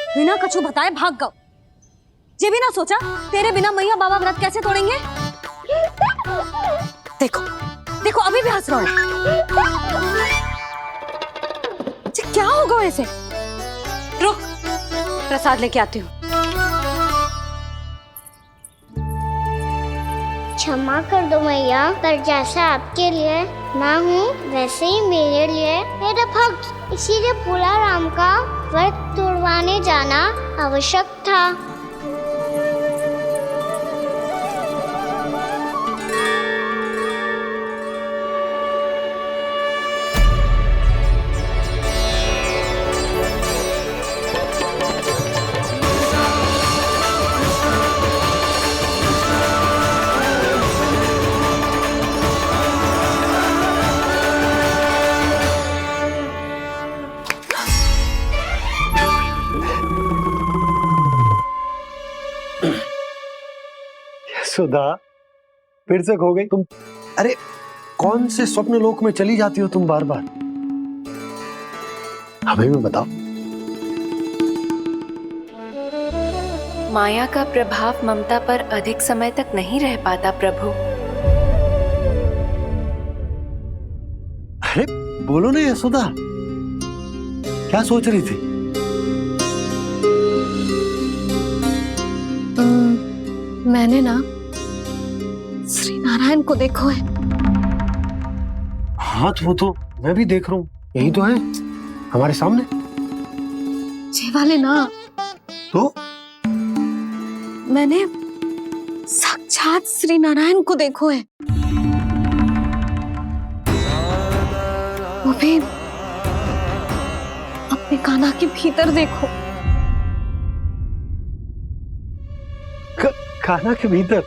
बिना कछु बताए भाग गओ। ये भी ना सोचा तेरे बिना मैया बाबा व्रत कैसे तोड़ेंगे। देखो देखो अभी भी हंस रहा है। क्या होगा ऐसे? रुक, प्रसाद लेके आती हूँ। क्षमा कर दो मैया, पर जैसा आपके लिए ना हूँ वैसे ही मेरे लिए मेरा भक्त, इसीलिए भोला राम का व्रत तोड़वाने जाना आवश्यक था। सुधा, फिर से खो गई तुम। अरे कौन से स्वप्न लोक में चली जाती हो तुम बार बार? हमें भी बताओ। माया का प्रभाव ममता पर अधिक समय तक नहीं रह पाता प्रभु। अरे बोलो ना यशोदा, क्या सोच रही थी? मैंने ना श्री नारायण को देखो है। हाँ वो तो मैं भी देख रहा हूँ, यही तो है हमारे सामने। ये वाले ना, तो मैंने साक्षात श्री नारायण को देखो है, वो भी अपने कान्हा के भीतर देखो। कान्हा के भीतर?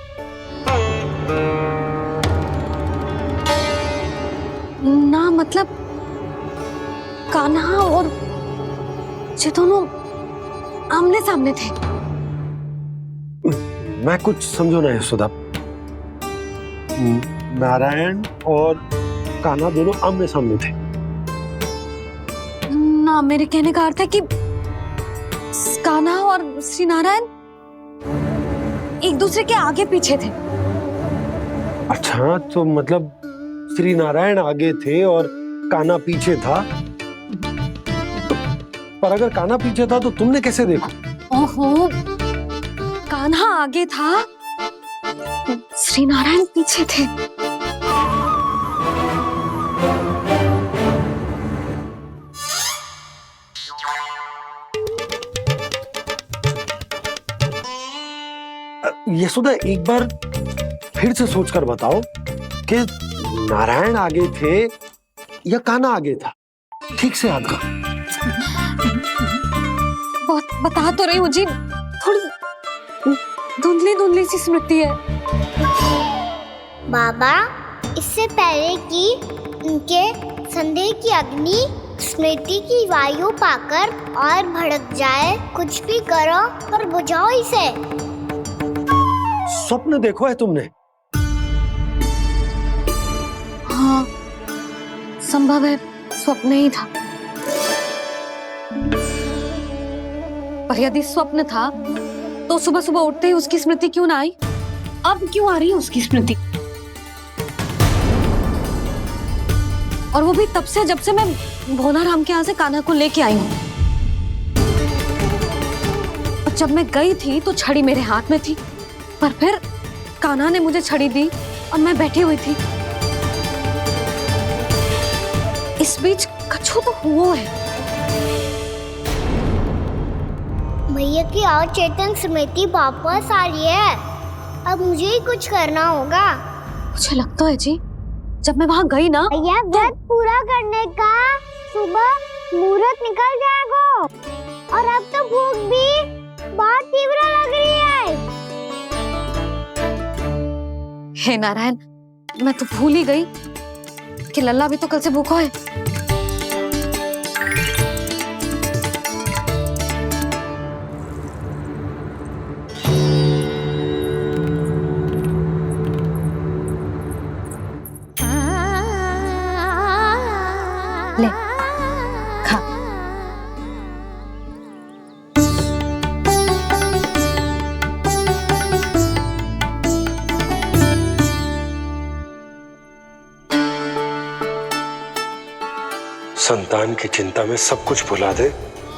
ना मतलब कान्हा और ये दोनों आमने सामने थे। मैं कुछ समझो ना यशोदा। नारायण और कान्हा दोनों आमने सामने थे? ना, मेरे कहने का अर्थ है कि कान्हा और श्री नारायण एक दूसरे के आगे पीछे थे। अच्छा, तो मतलब श्री नारायण आगे थे और कान्हा पीछे था। पर अगर कान्हा पीछे था तो तुमने कैसे देखा? ओहो, कान्हा आगे था, श्री नारायण पीछे थे। यशोदा एक बार फिर से सोचकर बताओ कि नारायण आगे थे या कान्हा आगे था? ठीक से याद करो। बहुत बता तो रही हूँ जी, थोड़ी धुंधली धुंधली सी स्मृति है। बाबा, इससे पहले कि उनके संदेह की अग्नि स्मृति की वायु पाकर और भड़क जाए, कुछ भी करो और बुझाओ इसे। स्वप्न देखो है तुमने? हाँ, संभव है स्वप्न ही था। पर यदि स्वप्न था तो सुबह सुबह उठते ही उसकी स्मृति क्यों ना आई? अब क्यों आ रही है उसकी स्मृति? और वो भी तब से जब से मैं भोला राम के यहाँ से कान्हा को लेके आई हूँ। और जब मैं गई थी तो छड़ी मेरे हाथ में थी, पर फिर कान्हा ने मुझे छड़ी दी और मैं बैठी हुई थी। इस बीच कछु तो हुआ है। भैया की और चेतन स्मृति वापस आ रही है। अब मुझे ही कुछ करना होगा। मुझे लगता है जी, जब मैं वहां गई ना, भैया व्रत पूरा करने का सुबह मुहूर्त निकल जाएगा और अब तो भूख भी बहुत तीव्र लग रही है। हे नारायण, मैं तो भूल ही गई कि लल्ला भी तो कल से भूखा है। ले, खा। संतान की चिंता में सब कुछ भुला दे,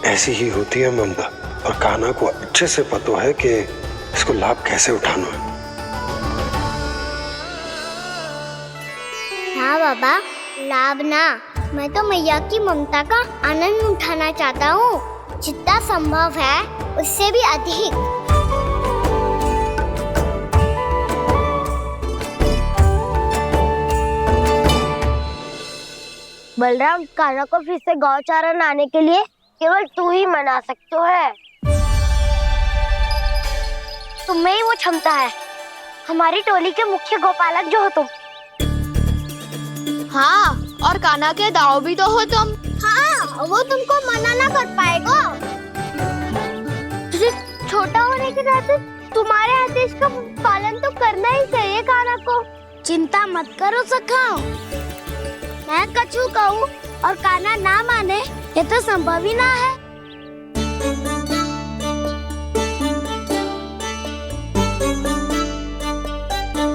ऐसी ही होती है ममता। और कान्हा को अच्छे से पता है कि इसको लाभ कैसे उठाना है। हाँ बाबा, लाभ ना, मैं तो मैया की ममता का आनंद उठाना चाहता हूँ, जितना संभव है उससे भी अधिक। बलराम, कान्हा को फिर से गौचारण आने के लिए केवल तू ही मना सकते है। तुम में ही वो क्षमता है, हमारी टोली के मुख्य गोपालक जो हो तुम। हाँ, और कान्हा के दाव भी तो हो तुम। हाँ, वो तुमको मना ना कर पाएगा। तुझे छोटा होने के नाते तुम्हारे आदेश का पालन तो करना ही चाहिए कान्हा को। चिंता मत करो सखा, मैं कछु कहूँ और कान्हा ना माने, ये तो संभव ही ना है।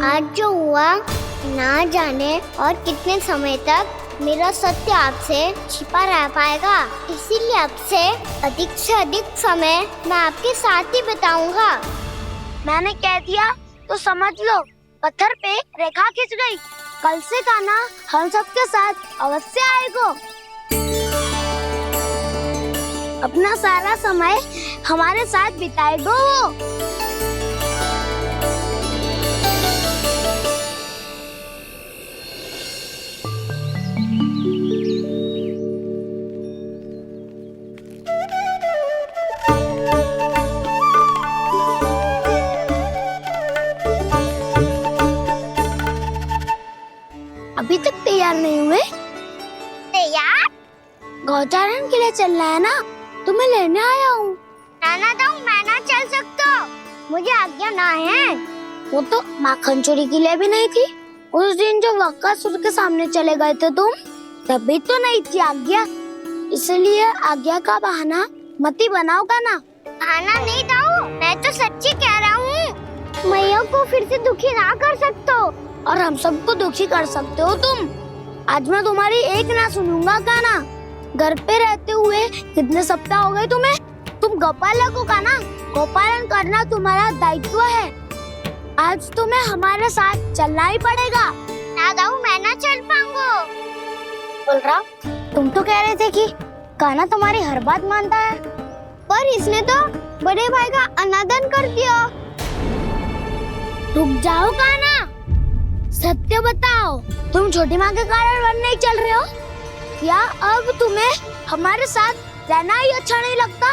आज जो हुआ ना जाने और कितने समय तक मेरा सत्य आपसे छिपा रह पाएगा, इसीलिए आपसे अधिक से अधिक समय मैं आपके साथ ही बिताऊंगा। मैंने कह दिया तो समझ लो, पत्थर पे रेखा खिंच गई। कल से कान्हा हम सबके साथ अवश्य आएगा। अपना सारा समय हमारे साथ बिताएगा वो। अभी तक तैयार नहीं हुए? तैयार? गौचारण के लिए चलना है ना, तुम्हें लेने आया हूँ। नाना दाऊ, मैं ना चल सकता, मुझे आज्ञा ना है। वो तो माखन चोरी के लिए भी नहीं थी। उस दिन जो वक्कासुर के सामने चले गए थे तुम, तभी तो नहीं थी आज्ञा। इसलिए आज्ञा का बहाना मत ही बनाओ कान्हा। बहाना नहीं दाऊ, मैं तो सच्ची कह रहा हूँ। मैया को फिर से दुखी ना कर सकते हो और हम सबको दुखी कर सकते हो तुम। आज मैं तुम्हारी एक ना सुनूंगा कान्हा। घर पे रहते हुए कितने सप्ताह हो गए तुम्हें? तुम गोपालक हो कान्हा, गोपालन करना तुम्हारा दायित्व है। आज तुम्हें हमारे साथ चलना ही पड़ेगा। ना दाऊ, मैं ना चल पाऊंगा। बलराम, तुम तो कह रहे थे कि कान्हा तुम्हारी हर बात मानता है, पर इसने तो बड़े भाई का अनादर कर दिया। रुक जाओ कान्हा, सत्य बताओ, तुम छोटी माँ के कारण वन नहीं चल रहे हो या अब तुम्हें हमारे साथ रहना ही अच्छा नहीं लगता?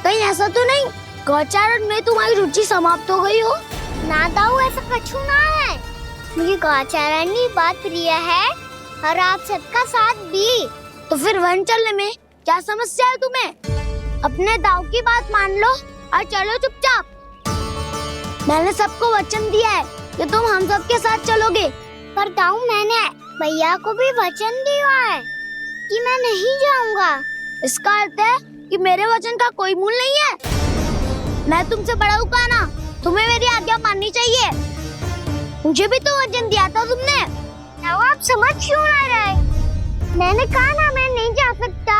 कहीं ऐसा तो नहीं गौचारण में तुम्हारी रुचि समाप्त हो गई हो? ना दाऊ, ऐसा कछु ना है। मुझे गौचारण की बात प्रिय है और आप सबका साथ भी। तो फिर वन चलने में क्या समस्या है तुम्हें? अपने दाऊ की बात मान लो और चलो चुपचाप। मैंने सबको वचन दिया है कि तुम हम सबके साथ चलोगे। पर दाऊ, मैंने भैया को भी वचन दिया है कि मैं नहीं जाऊंगा। इसका अर्थ है कि मेरे वचन का कोई मूल नहीं है। मैं तुमसे बड़ा हूँ कान्हा, तुम्हें मेरी आज्ञा माननी चाहिए। मुझे भी तो वचन दिया था तुमने। दाऊ, आप समझ क्यों ना रहे? मैंने कहा ना, मैं नहीं जा सकता।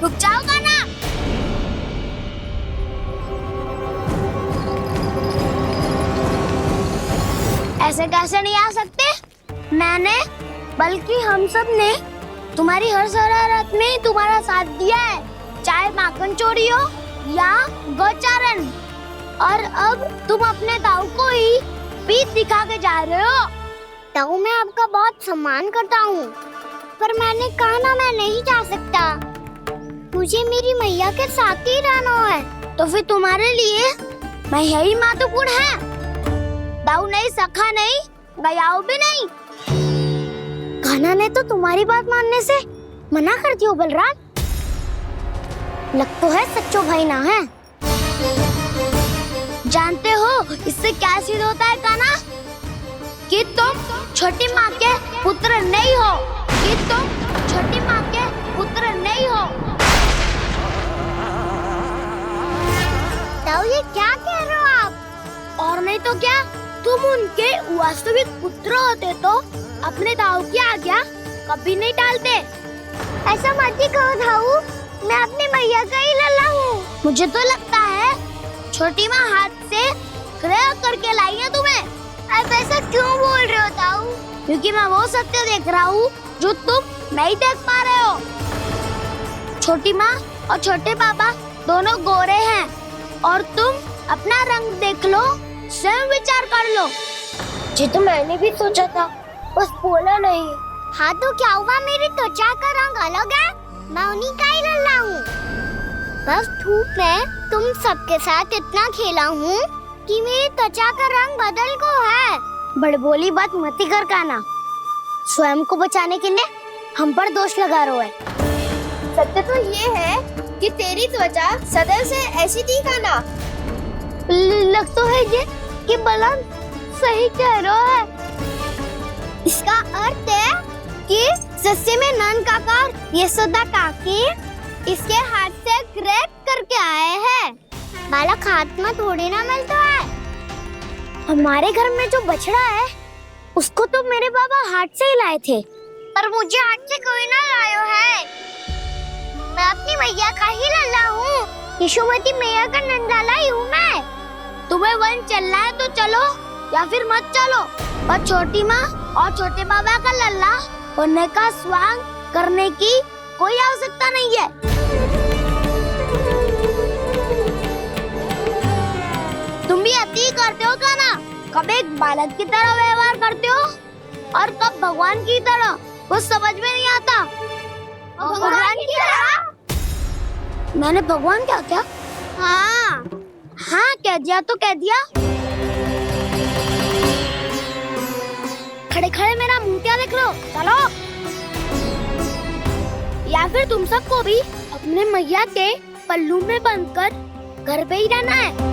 रुक जाओ कान्हा। ऐसे कैसे नहीं आ सकते? मैंने बल्कि हम सब ने तुम्हारी हर शरारत में तुम्हारा साथ दिया है, चाहे माखन चोरी हो या गौचारण। और अब तुम अपने दाऊ को ही पीठ दिखा के जा रहे हो। दाऊ, मैं आपका बहुत सम्मान करता हूँ, पर मैंने कहा ना, मैं नहीं जा सकता। मुझे मेरी मैया के साथ ही रहना है। तो फिर तुम्हारे लिए मैया ही महत्वपूर्ण है। दाऊ नहीं, सखा नहीं, गयाऊ भी नहीं। कान्हा ने तो तुम्हारी बात मानने से मना कर दिया। बलराम, लग तो है सच्चो भाई ना है। जानते हो इससे क्या सिद्ध होता है कान्हा? कि तुम छोटी माँ के पुत्र नहीं हो, कि तुम छोटी माँ के पुत्र नहीं हो। दाऊ, ये क्या कह रहे हो आप? और नहीं तो क्या, तुम उनके वास्तविक पुत्र होते तो अपने दाऊ की आज्ञा कभी नहीं टालते। ऐसा मत ही कहो दाऊ, मैं अपनी मैया का ही लल्ला हूँ। मुझे तो लगता है छोटी माँ हाथ से ग्रह करके लाई है तुम्हें। आप ऐसा क्यों बोल रहे हो दाऊ? क्योंकि मैं वो सत्य देख रहा हूँ जो तुम नहीं देख पा रहे हो। छोटी माँ और छोटे पापा दोनों गोरे हैं और तुम अपना रंग देख लो, स्वयं विचार कर लो। जी तो मैंने भी सोचा था, बस बोला नहीं। हाँ तो क्या हुआ, मेरी त्वचा का रंग अलग है, मैं उन्हीं का ही लल्ला हूँ। बस धूप में तुम सबके साथ इतना खेला हूँ कि मेरी त्वचा का रंग बदल को है। बड़बोली बात मत ही कर काना, स्वयं को बचाने के लिए हम पर दोष लगा रहे है। सत्य तो ये है कि तेरी त्वचा सदैव से ऐसी थी काना। लग तो है ये कि बलम सही कह रहा है। इसका अर्थ है कि सस्ते में नन काकर यशोदा काकी इसके हाथ से ग्रेट करके आए हैं। बालक हाथ में थोड़ी ना मिलता है। हमारे घर में जो बछड़ा है उसको तो मेरे बाबा हाथ से ही लाए थे, पर मुझे हाथ से कोई ना लायो है। मैं अपनी मैया का ही लल्ला हूँ, यशोमती मैया का नंदलाला ही हूँ मैं। तुम्हें वन चलना है तो चलो या फिर मत चलो, पर छोटी माँ और छोटे बाबा का लल्ला होने का स्वांग करने की कोई आवश्यकता नहीं है। तुम भी अति करते हो क्या ना? कब एक बालक की तरह व्यवहार करते हो और कब भगवान की तरह, कुछ समझ में नहीं आता। भगवान की तरह? मैंने भगवान क्या क्या? हाँ हाँ कह दिया तो कह दिया। खड़े खड़े मेरा मुंह क्या देख लो, चलो। या फिर तुम सबको भी अपने मैया के पल्लू में बंधकर घर पे ही रहना है।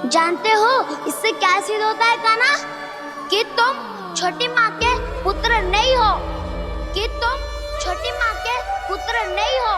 जानते हो इससे क्या सिद्ध होता है काना? कि तुम छोटी माँ के पुत्र नहीं हो, कि तुम छोटी माँ के पुत्र नहीं हो।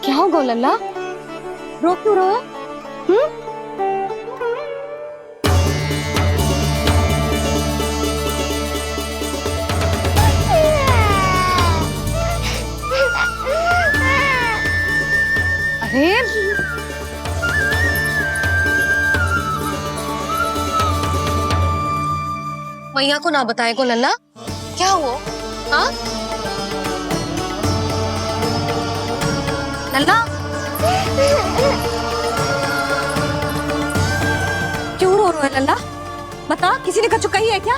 क्या हो गो लल्ला, रो क्यों रहा? अरे मैया को ना बताए को लल्ला, क्या हुआ? हाँ लल्ला, क्यों रो रहा है लल्ला? बता, किसी ने कछु कही है क्या?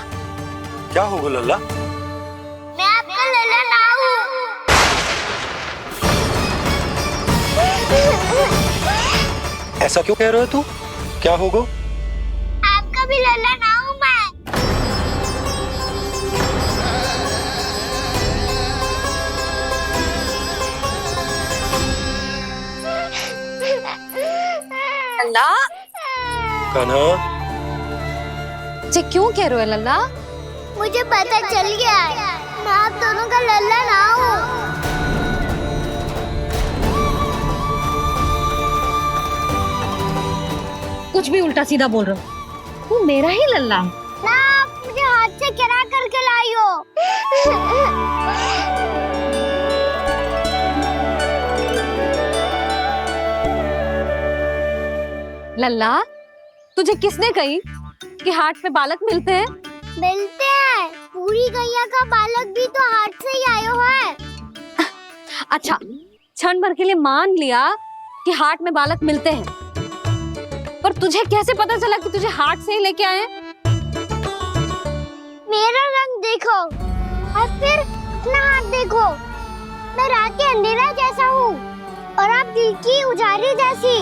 क्या होगा लल्ला? मैं आपका लल्ला ना हूँ। ऐसा क्यों कह रहे हो तू? क्या होगा? आपका भी लल्ला ना हूँ मैं। लल्ला, कान्हा, जे क्यों कह रहे हो लल्ला? मुझे पता चल गया है, मैं आप दोनों का लल्ला ना हूँ। कुछ भी उल्टा सीधा बोल रहे हो, तू मेरा ही लल्ला है। ना आप मुझे हाथ से गिरा करके लाई हो। लल्ला, तुझे किसने कही कि हाट में बालक मिलते हैं? मिलते हैं, पूरी गैया का बालक भी तो हाट से ही आयो है। अच्छा, क्षण भर के लिए मान लिया कि हाट में बालक मिलते हैं, पर तुझे कैसे पता चला कि तुझे हाट से ही लेके आए हैं? मेरा रंग देखो और फिर अपना हाथ देखो। मैं रात के अंधेरा जैसा हूँ और आप दिल की उजाली जैसी।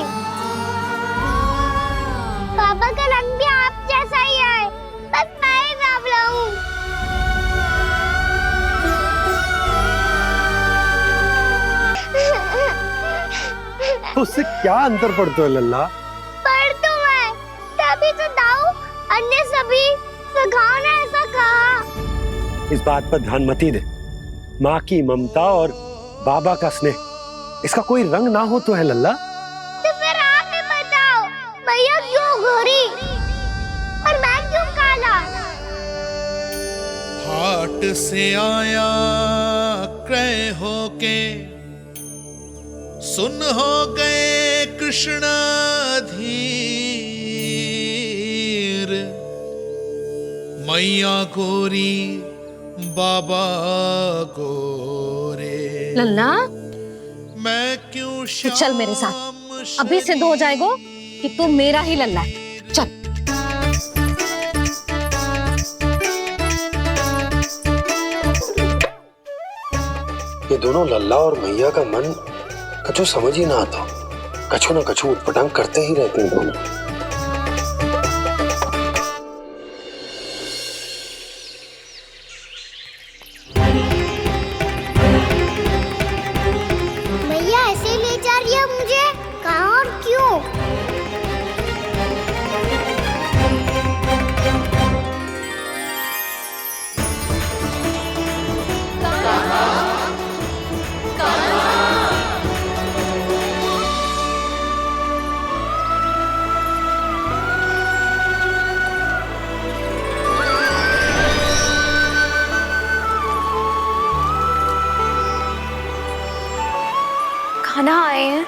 पापा का रंग भी आप जैसा ही है, बस मैं ही बावला हूँ। उससे क्या अंतर पड़ता है लल्ला? पर तो मैं तभी तो दाऊ अन्य सभी सखाओ ने ऐसा कहा। इस बात पर ध्यान मत ही दे। माँ की ममता और बाबा का स्नेह, इसका कोई रंग ना हो तो है लल्ला। तो फिर आप ही बताओ, भैया क्यों गोरी और मैं क्यों काला? हाट से आया क्रय होके, सुन हो गए कृष्ण धीर। मैया गोरी बाबा गोरे, लल्ला मैं क्यों तू चल मेरे साथ, अभी सिद्ध हो जाएगा कि तू मेरा ही लल्ला है। चल। ये दोनों लल्ला और मैया का मन कछु समझ ही ना आता। कछु ना कछु उटपटांग करते ही रहते हैं दोनों। भैया ऐसे ले जा रही है मुझे, कहाँ और क्यों? खाना आए हैं,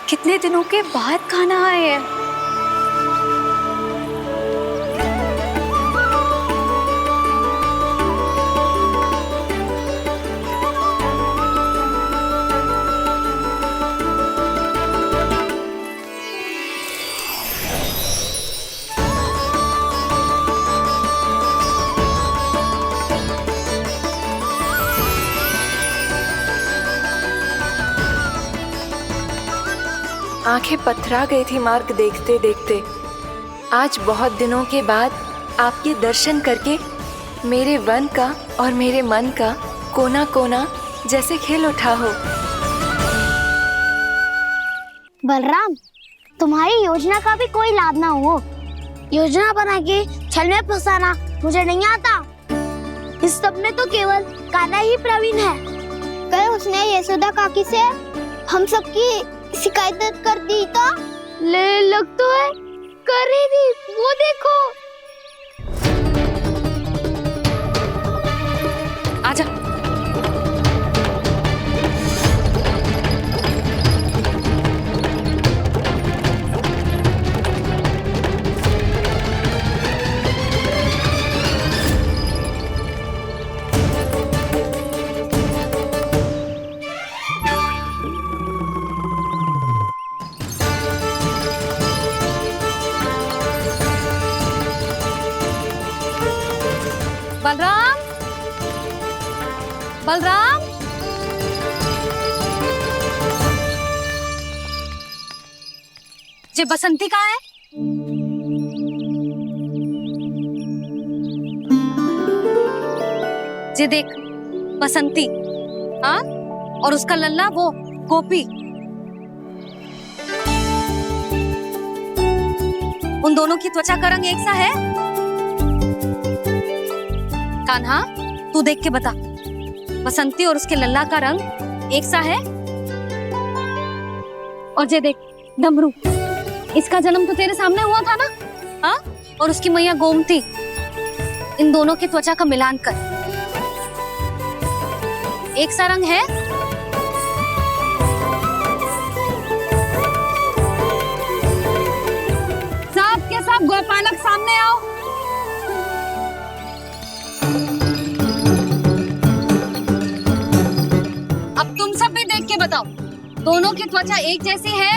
कितने दिनों के बाद खाना आए हैं। आंखें पथरा गई थी मार्ग देखते देखते। आज बहुत दिनों के बाद आपके दर्शन करके मेरे वन का और मेरे मन का कोना कोना जैसे खिल उठा हो। बलराम, तुम्हारी योजना का भी कोई लाभ ना हो। योजना बना के छल में फंसाना मुझे नहीं आता। इस सब में तो केवल कान्हा ही प्रवीण है। कल उसने यशोदा काकी से हम सबकी शिकायत कर दी तो ले लग तो है कर ही दी, वो देखो। आजा। बलराम, बलराम, ये बसंती कहाँ है? ये देख बसंती, हाँ, और उसका लल्ला वो गोपी। उन दोनों की त्वचा का रंग एक सा है? कान्हा, तू देख के बता, बसंती और उसके लल्ला का रंग एक सा है? और ये देख डमरू, इसका जन्म तो तेरे सामने हुआ था ना, हाँ? और उसकी मैया गोमती, इन दोनों की त्वचा का मिलान कर, एक सा रंग है? सब के सब गोपालक सामने आओ। अब तुम सब भी देख के बताओ, दोनों की त्वचा एक जैसी है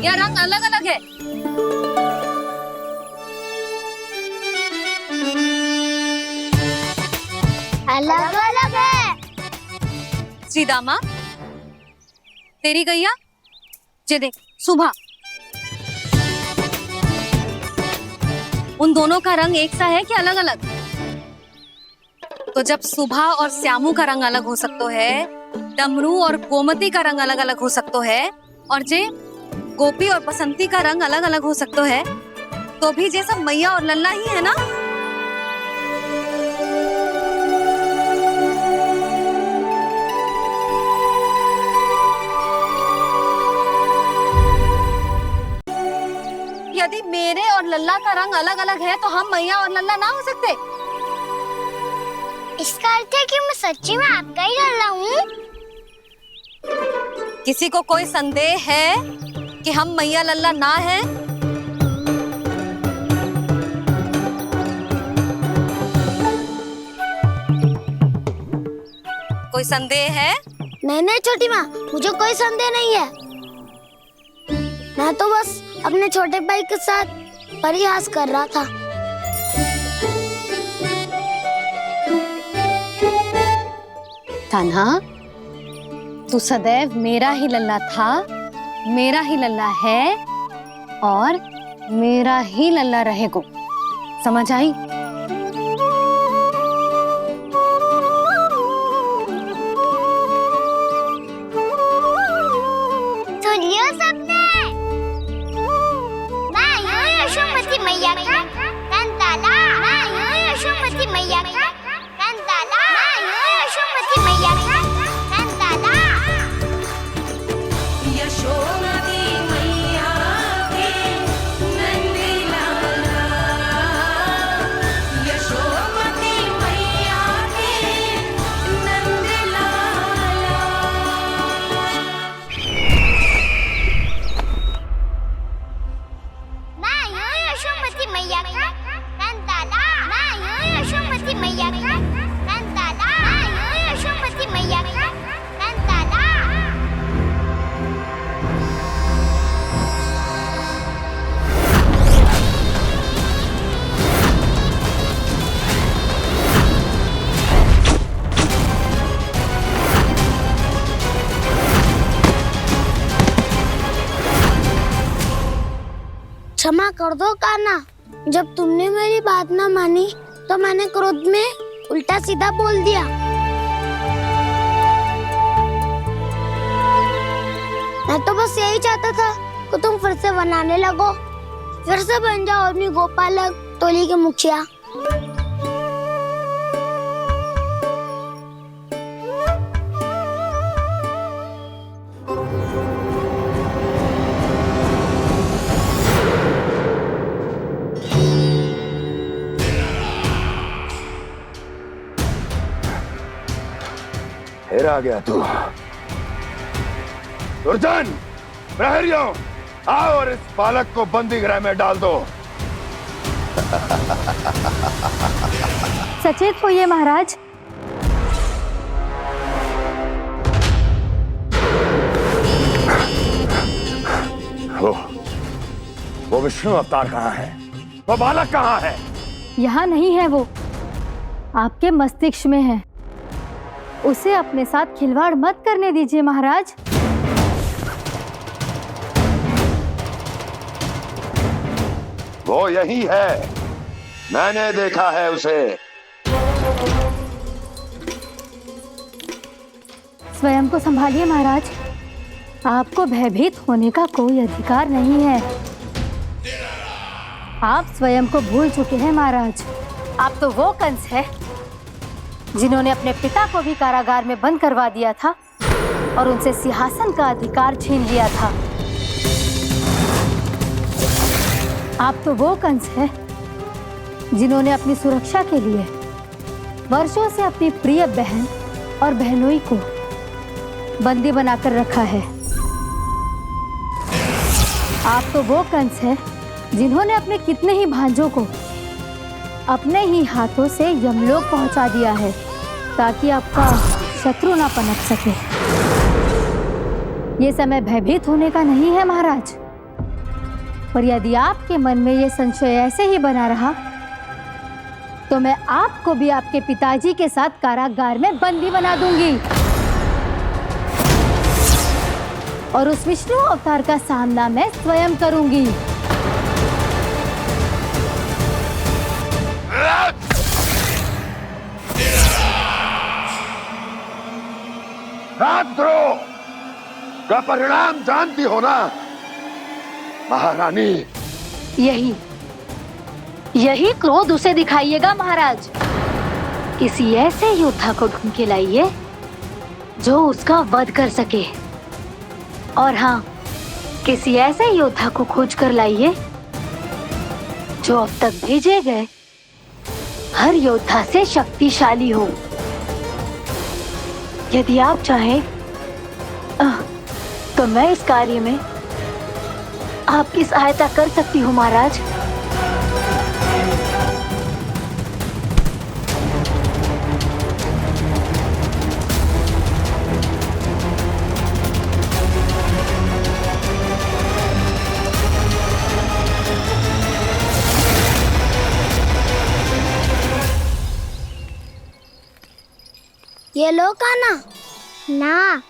या रंग अलग अलग है? अलग अलग है। श्री दामा, तेरी गैया जे देख सुबह, उन दोनों का रंग एक सा है कि अलग अलग? तो जब सुबह और श्यामू का रंग अलग हो सकता है, डमरू और गोमती का रंग अलग अलग हो सकता है, और जे गोपी और बसंती का रंग अलग अलग हो सकता है, तो भी जे सब मैया और लल्ला ही है ना? यदि मेरे और लल्ला का रंग अलग अलग है तो हम मैया और लल्ला ना हो सकते? इसका अर्थ है कि मैं सच्ची में आपका ही लल्ला हूँ। किसी को कोई संदेह है कि हम मैया लल्ला ना है? कोई संदेह है? नहीं नहीं छोटी माँ, मुझे कोई संदेह नहीं है। मैं तो बस अपने छोटे भाई के साथ परिहास कर रहा था। कान्हा, तू सदैव मेरा ही लल्ला था, मेरा ही लल्ला है और मेरा ही लल्ला रहेगा। समझ आई? सुनियो सबने, मैं हूँ यशोमती मैया का कंताला। मैं हूँ यशोमती मैया का कंताला। मैं हूँ यशोमती मैया का कंताला। यशोमती मैया के नंदी लाला, यशोमती मैया के नंदी लाला। मैं हूँ यशोमती मैया का कंताला। मैं हूँ यशोमती मैया का कंताला। मैं हूँ यशोमती मैया का कंताला। क्षमा कर दो कान्हा, जब तुमने मेरी बात ना मानी तो मैंने क्रोध में उल्टा सीधा बोल दिया। मैं तो बस यही चाहता था कि तुम फिर से बनाने लगो, फिर से बन जाओ अपनी गोपालक टोली के मुखिया। फिर आ गया तू। दुर्जन, प्रहरियों, आओ और इस बालक को बंदी गृह में डाल दो। सचेत होइए महाराज। वो विष्णु अवतार कहाँ है? वो बालक कहाँ है? यहाँ नहीं है वो, आपके मस्तिष्क में है। उसे अपने साथ खिलवाड़ मत करने दीजिए महाराज। वो यही है, मैंने देखा है उसे। स्वयं को संभालिए महाराज, आपको भयभीत होने का कोई अधिकार नहीं है। आप स्वयं को भूल चुके हैं महाराज। आप तो वो कंस है जिन्होंने अपने पिता को भी कारागार में बंद करवा दिया था और उनसे सिंहासन का अधिकार छीन लिया था। आप तो वो कंस है जिन्होंने अपनी सुरक्षा के लिए वर्षों से अपनी प्रिय बहन और बहनोई को बंदी बनाकर रखा है। आप तो वो कंस है जिन्होंने अपने कितने ही भांजों को अपने ही हाथों से यमलोक पहुंचा दिया है ताकि आपका शत्रु ना पनप सके। ये समय भयभीत होने का नहीं है महाराज, पर यदि आपके मन में ये संशय ऐसे ही बना रहा तो मैं आपको भी आपके पिताजी के साथ कारागार में बंदी बना दूंगी और उस विष्णु अवतार का सामना मैं स्वयं करूंगी। राजद्रोह का परिणाम जानती हो ना महारानी? यही क्रोध उसे दिखाइएगा महाराज। किसी ऐसे योद्धा को ढूंढ के लाइए जो उसका वध कर सके, और हाँ, किसी ऐसे योद्धा को खोज कर लाइए जो अब तक भेजे गए हर योद्धा से शक्तिशाली हो। यदि आप चाहें तो मैं इस कार्य में आपकी सहायता कर सकती हूँ महाराज। ये लो कान्हा। ना,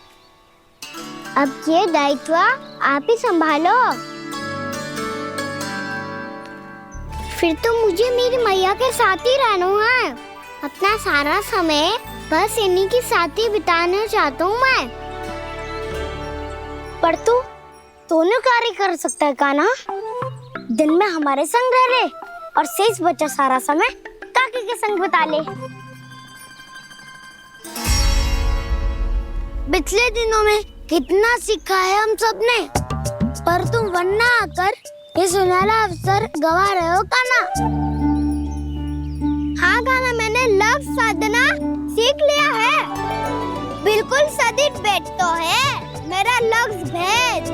अब ये दायित्व आप ही संभालो। फिर तो मुझे मेरी मैया के साथ ही रहना है। अपना सारा समय बस इन्हीं के साथ ही बिताना चाहता हूँ मैं। पर तू दोनों कार्य कर सकता है कान्हा। दिन में हमारे संग रह ले और शेष बचा सारा समय काकी के संग बिता ले। पिछले दिनों में कितना सीखा है हम सब ने, पर तुम वरना आकर ये सुनहरा अवसर गवा रहे हो कान्हा। हाँ कान्हा, मैंने लक्ष्य साधना सीख लिया है। बिल्कुल सदित भेद तो है मेरा लक्ष्य भेद।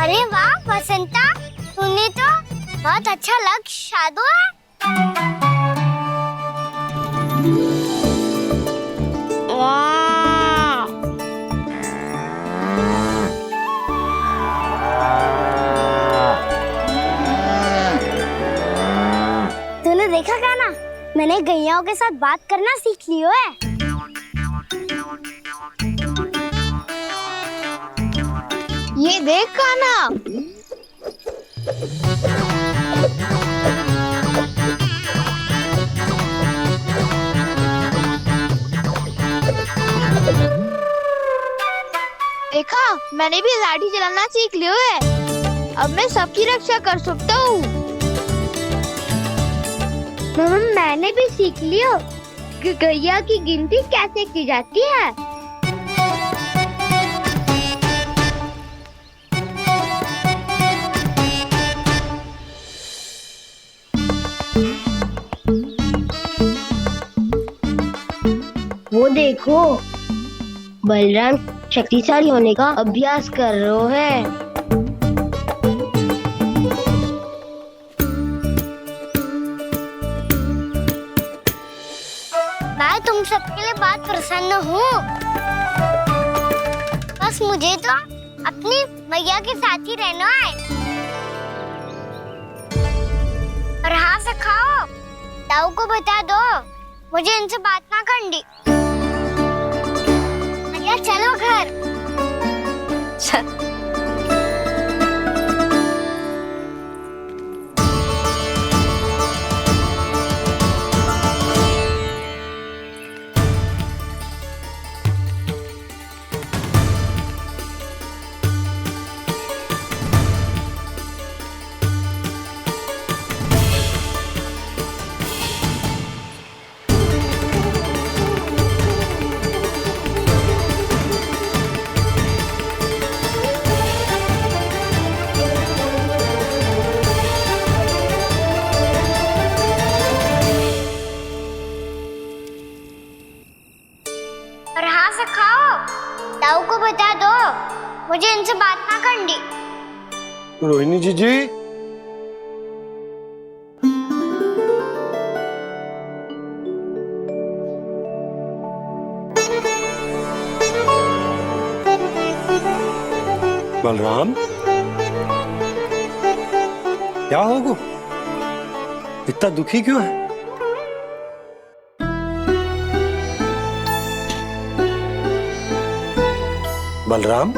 अरे वाह बसंता, तूने तो बहुत अच्छा लक्ष्य साधा है। वाह, तूने देखा कान्हा, मैंने गैयाओं के साथ बात करना सीख लियो है। ये देख कान्हा। देखा, मैंने भी लाठी चलाना सीख लियो है। अब मैं सबकी रक्षा कर सकता हूँ। मैंने भी सीख लियो कि गैया की गिनती कैसे की जाती है। वो देखो, बलराम शक्तिशाली होने का अभ्यास कर रहे हैं। मैं तुम सबके लिए बहुत प्रसन्न हूँ। बस मुझे तो अपनी मैया के साथ ही रहना है। और हाँ सखाओ, ताऊ को बता दो मुझे इनसे बात ना करनी। मैया चलो घर। और हाँ से खाओ। ताऊ को बता दो मुझे इनसे बात ना करनी। रोहिणी जी बलराम, क्या होगा? इतना दुखी क्यों है? बलराम,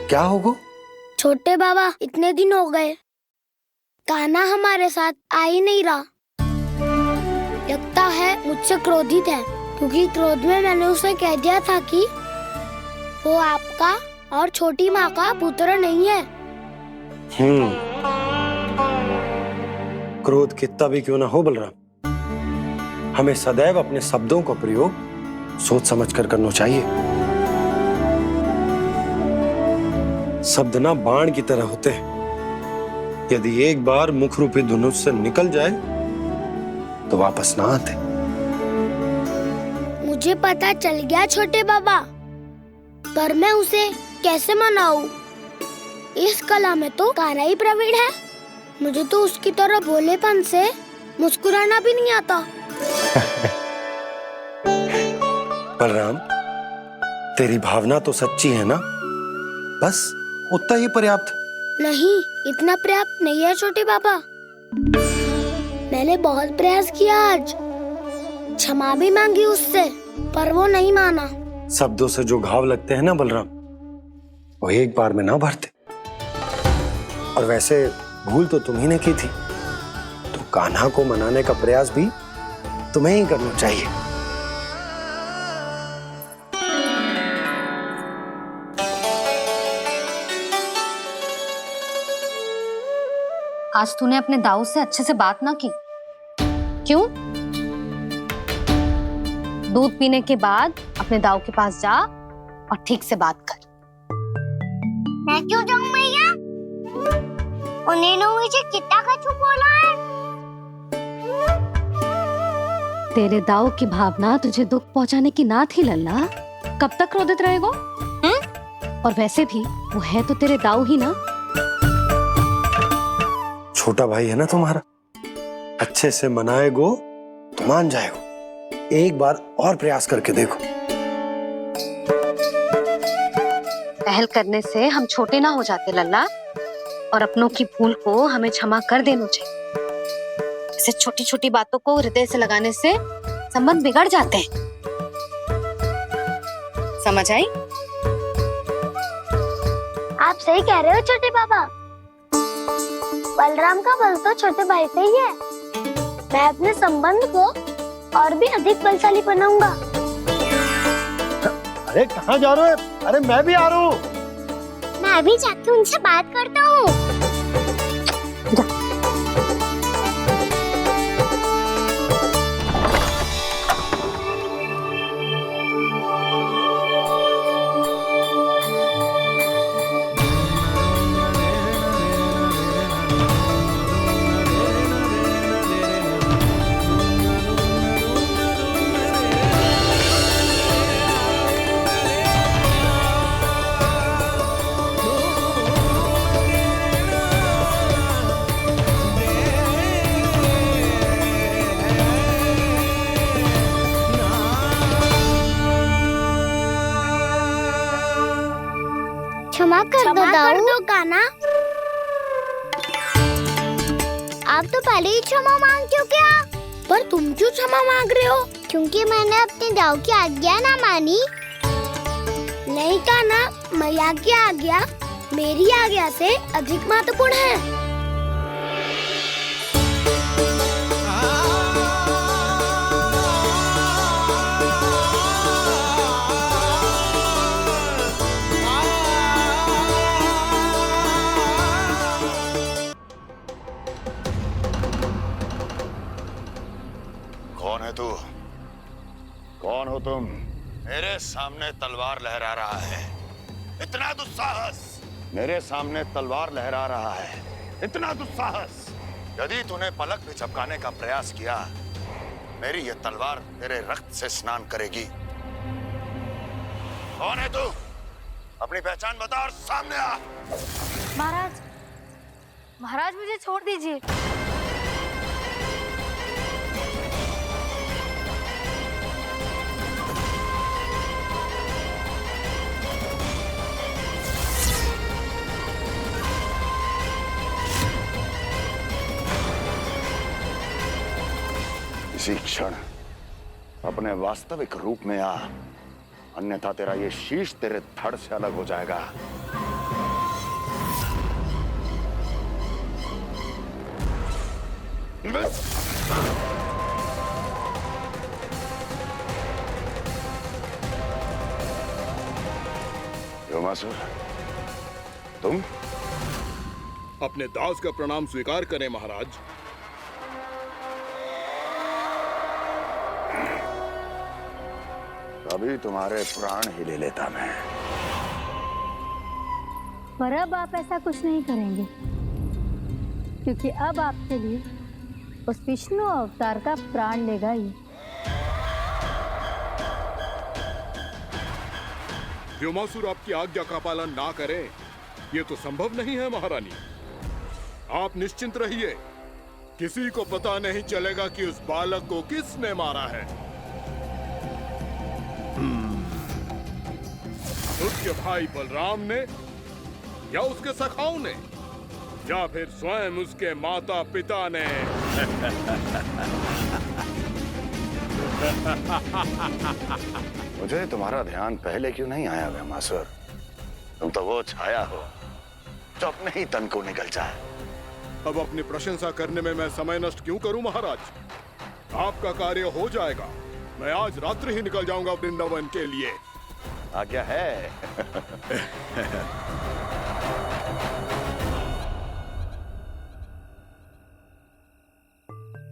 क्या होगा? छोटे बाबा, इतने दिन हो गए कान्हा हमारे साथ आ ही नहीं रहा। लगता है मुझसे क्रोधित है, क्योंकि क्रोध में मैंने उसे कह दिया था कि वो आपका और छोटी माँ का पुत्र नहीं है। क्रोध कितना भी क्यों ना हो बलराम, हमें सदैव अपने शब्दों का प्रयोग सोच समझ कर करना चाहिए। शब्द ना बाण की तरह होते हैं, यदि एक बार मुख रूपी धनुष से निकल जाए तो वापस ना आते। मुझे पता चल गया छोटे बाबा, पर मैं उसे कैसे मनाऊं? इस कला में तो कान्हा ही प्रवीण है। मुझे तो उसकी तरह भोलेपन से मुस्कुराना भी नहीं आता। बलराम, तेरी भावना तो सच्ची है ना, बस उतना ही पर्याप्त। नहीं, इतना पर्याप्त नहीं है छोटे बाबा। मैंने बहुत प्रयास किया, आज क्षमा भी मांगी उससे, पर वो नहीं माना। शब्दों से जो घाव लगते हैं ना बलराम, वो एक बार में ना भरते। और वैसे भूल तो तुम्ही ने की थी, तो कान्हा को मनाने का प्रयास भी तुम्हें ही करना चाहिए। आज तूने अपने दाऊ से अच्छे से बात ना की, क्यों? दूध पीने के बाद अपने दाऊ के पास जा और ठीक से बात कर। मैं क्यों जाऊं मैया? उन्होंने मुझे कितना कछु बोला है। तेरे दाऊ की भावना तुझे दुख पहुंचाने की ना थी लल्ला। कब तक क्रोधित रहेगो? और वैसे भी वो है तो तेरे दाऊ ही ना। छोटा भाई है ना तुम्हारा, अच्छे से मनाएगो तो मान जाएगो। एक बार और प्रयास करके देखो। पहल करने से हम छोटे ना हो जाते लल्ला, और अपनों की भूल को हमें क्षमा कर देना चाहिए। ऐसे छोटी छोटी बातों को हृदय से लगाने से संबंध बिगड़ जाते हैं। समझ आई? आप सही कह रहे हो छोटे बाबा। बलराम का बल तो छोटे भाई से ही है। मैं अपने संबंध को और भी अधिक बलशाली बनाऊंगा। अरे कहाँ जा रहे हो? अरे मैं भी आ रहा हूँ। मैं भी जाके उनसे बात करता हूँ। क्षमा कर दो कान्हा। आप तो पहले ही क्षमा मांगते हो क्या? पर तुम क्यों क्षमा मांग रहे हो? क्योंकि मैंने अपने दाऊ की आज्ञा ना मानी। नहीं कान्हा, मैया की आज्ञा मेरी आज्ञा से अधिक महत्वपूर्ण है। कौन है तू? कौन हो तुम? मेरे सामने तलवार लहरा रहा है, इतना दुस्साहस! मेरे सामने तलवार लहरा रहा है, इतना दुस्साहस! यदि तूने पलक भी झपकाने का प्रयास किया, मेरी यह तलवार तेरे रक्त से स्नान करेगी। कौन है तू? अपनी पहचान बता और सामने आ। महाराज, महाराज मुझे छोड़ दीजिए। इसी क्षण अपने वास्तविक रूप में आ, अन्यथा तेरा ये शीश तेरे धड़ से अलग हो जाएगा। योमासुर, तुम? अपने दास का प्रणाम स्वीकार करें महाराज। अभी तुम्हारे प्राण ही ले लेता मैं। पर अब आप ऐसा कुछ नहीं करेंगे, क्योंकि अब आपके लिए उस विष्णु अवतार का प्राण लेगा ही। व्योमासुर आपकी आज्ञा का पालन ना करे, ये तो संभव नहीं है महारानी। आप निश्चिंत रहिए, किसी को पता नहीं चलेगा कि उस बालक को किसने मारा है। उसके भाई बलराम ने, या उसके सखाओं ने, या फिर स्वयं उसके माता पिता ने। मुझे तुम्हारा ध्यान पहले क्यों नहीं आया व्योमासुर? तुम तो वो छाया हो जो अपने ही तन को निकल जाए। अब अपनी प्रशंसा करने में मैं समय नष्ट क्यों करूं महाराज? आपका कार्य हो जाएगा। मैं आज रात्रि ही निकल जाऊंगा वृंदावन के लिए। आज्ञा है।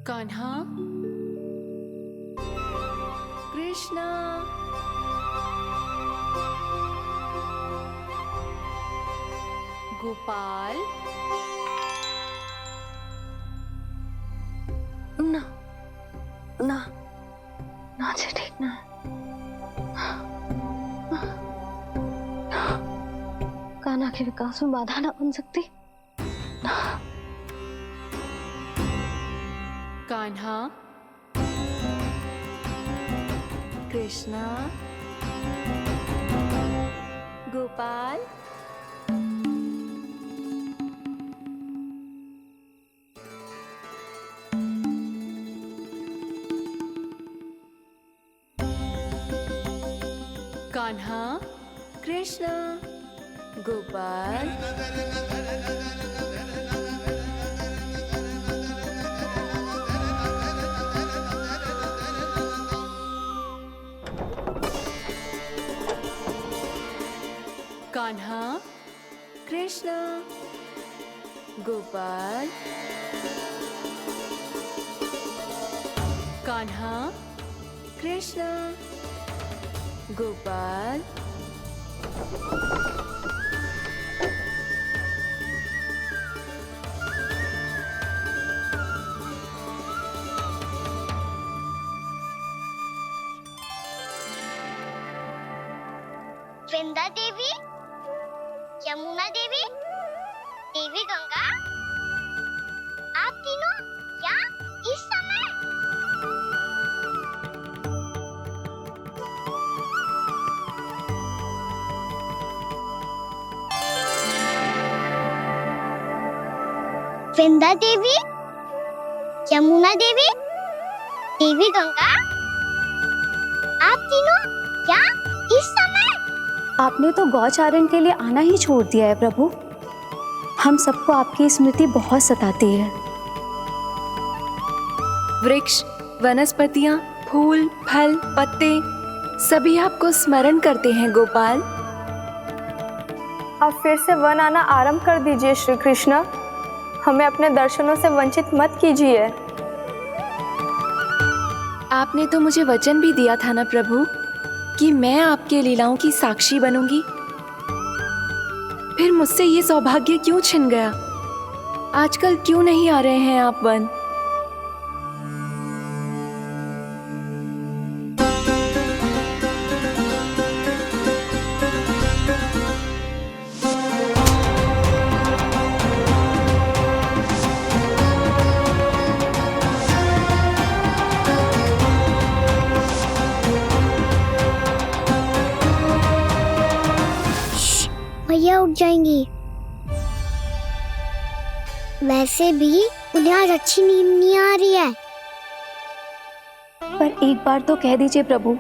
कान्हा, कृष्णा, गोपाल। ना ना ना, अच्छा ठीक ना। कान्हा के विकास में बाधा ना बन सकती। कान्हा, कृष्णा, गोपाल। कान्हा, कृष्णा, गोपाल। कान्हा, कृष्णा, गोपाल। कान्हा, कृष्णा, गोपाल। वृंदा देवी, यमुना देवी, देवी गंगा, आप तीनों यहाँ इस समय? वृंदा देवी, यमुना देवी, देवी गंगा, आप तीनों यहाँ इस समय? आपने तो गौचारण के लिए आना ही छोड़ दिया है प्रभु। हम सबको आपकी स्मृति बहुत सताती है। वृक्ष, वनस्पतियां, फूल, फल, पत्ते सभी आपको स्मरण करते हैं गोपाल। अब फिर से वन आना आरंभ कर दीजिए श्री कृष्ण। हमें अपने दर्शनों से वंचित मत कीजिए। आपने तो मुझे वचन भी दिया था ना प्रभु कि मैं आपके लीलाओं की साक्षी बनूंगी। फिर मुझसे ये सौभाग्य क्यों छिन गया? आजकल क्यों नहीं आ रहे हैं आप वन? उठ जाएंगी। वैसे भी उन्हें आज अच्छी नींद नहीं आ रही है। पर एक बार तो कह दीजिए प्रभु,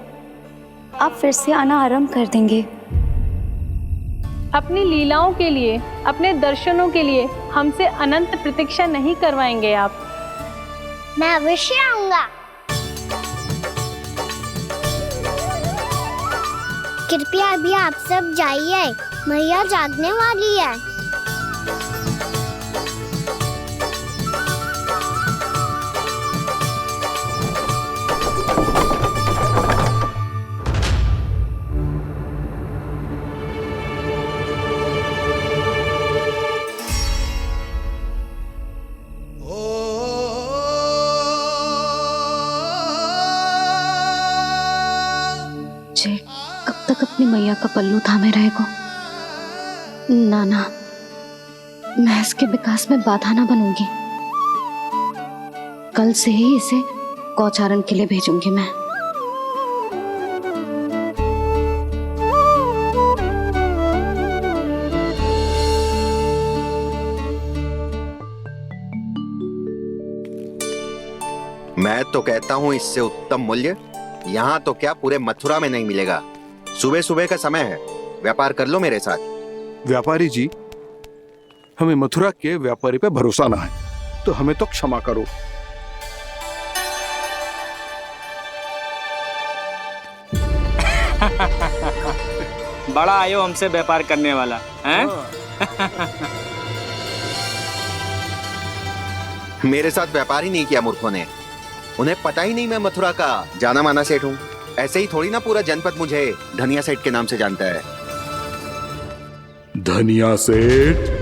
आप फिर से आना आरंभ कर देंगे। अपनी लीलाओं के लिए, अपने दर्शनों के लिए हमसे अनंत प्रतीक्षा नहीं करवाएंगे आप? मैं अवश्य आऊंगा। कृपया अभी आप सब जाइए, मैया जागने वाली है। जे कब तक अपनी मैया का पल्लू थामे रहेगो? ना ना, मैं इसके विकास में बाधा ना बनूंगी। कल से ही इसे गौचारण के लिए भेजूंगी मैं। मैं तो कहता हूँ इससे उत्तम मूल्य यहाँ तो क्या पूरे मथुरा में नहीं मिलेगा। सुबह सुबह का समय है, व्यापार कर लो मेरे साथ। व्यापारी जी, हमें मथुरा के व्यापारी पे भरोसा ना है, तो हमें तो क्षमा करो। बड़ा आयो हमसे व्यापार करने वाला हैं? मेरे साथ व्यापार ही नहीं किया मूर्खों ने। उन्हें पता ही नहीं मैं मथुरा का जाना माना सेठ हूँ। ऐसे ही थोड़ी ना पूरा जनपद मुझे धनिया सेठ के नाम से जानता है। धनिया सेठ?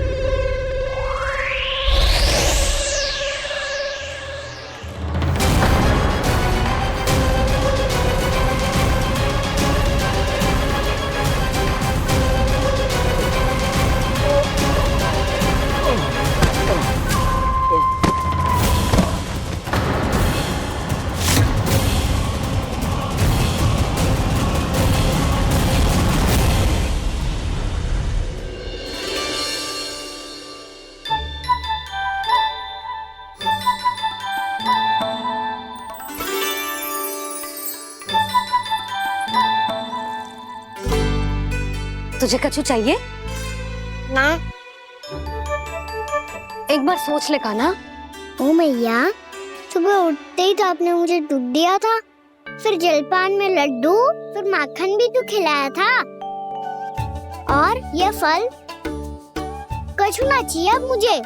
तुझे कछु चाहिए? ना। एक बार सोच ले कान्हा। ओ मैया, सुबह उठते ही तो आपने मुझे दूध दिया था, फिर जलपान में लड्डू, फिर माखन भी तो खिलाया था, और ये फल कछु ना चाहिए अब मुझे।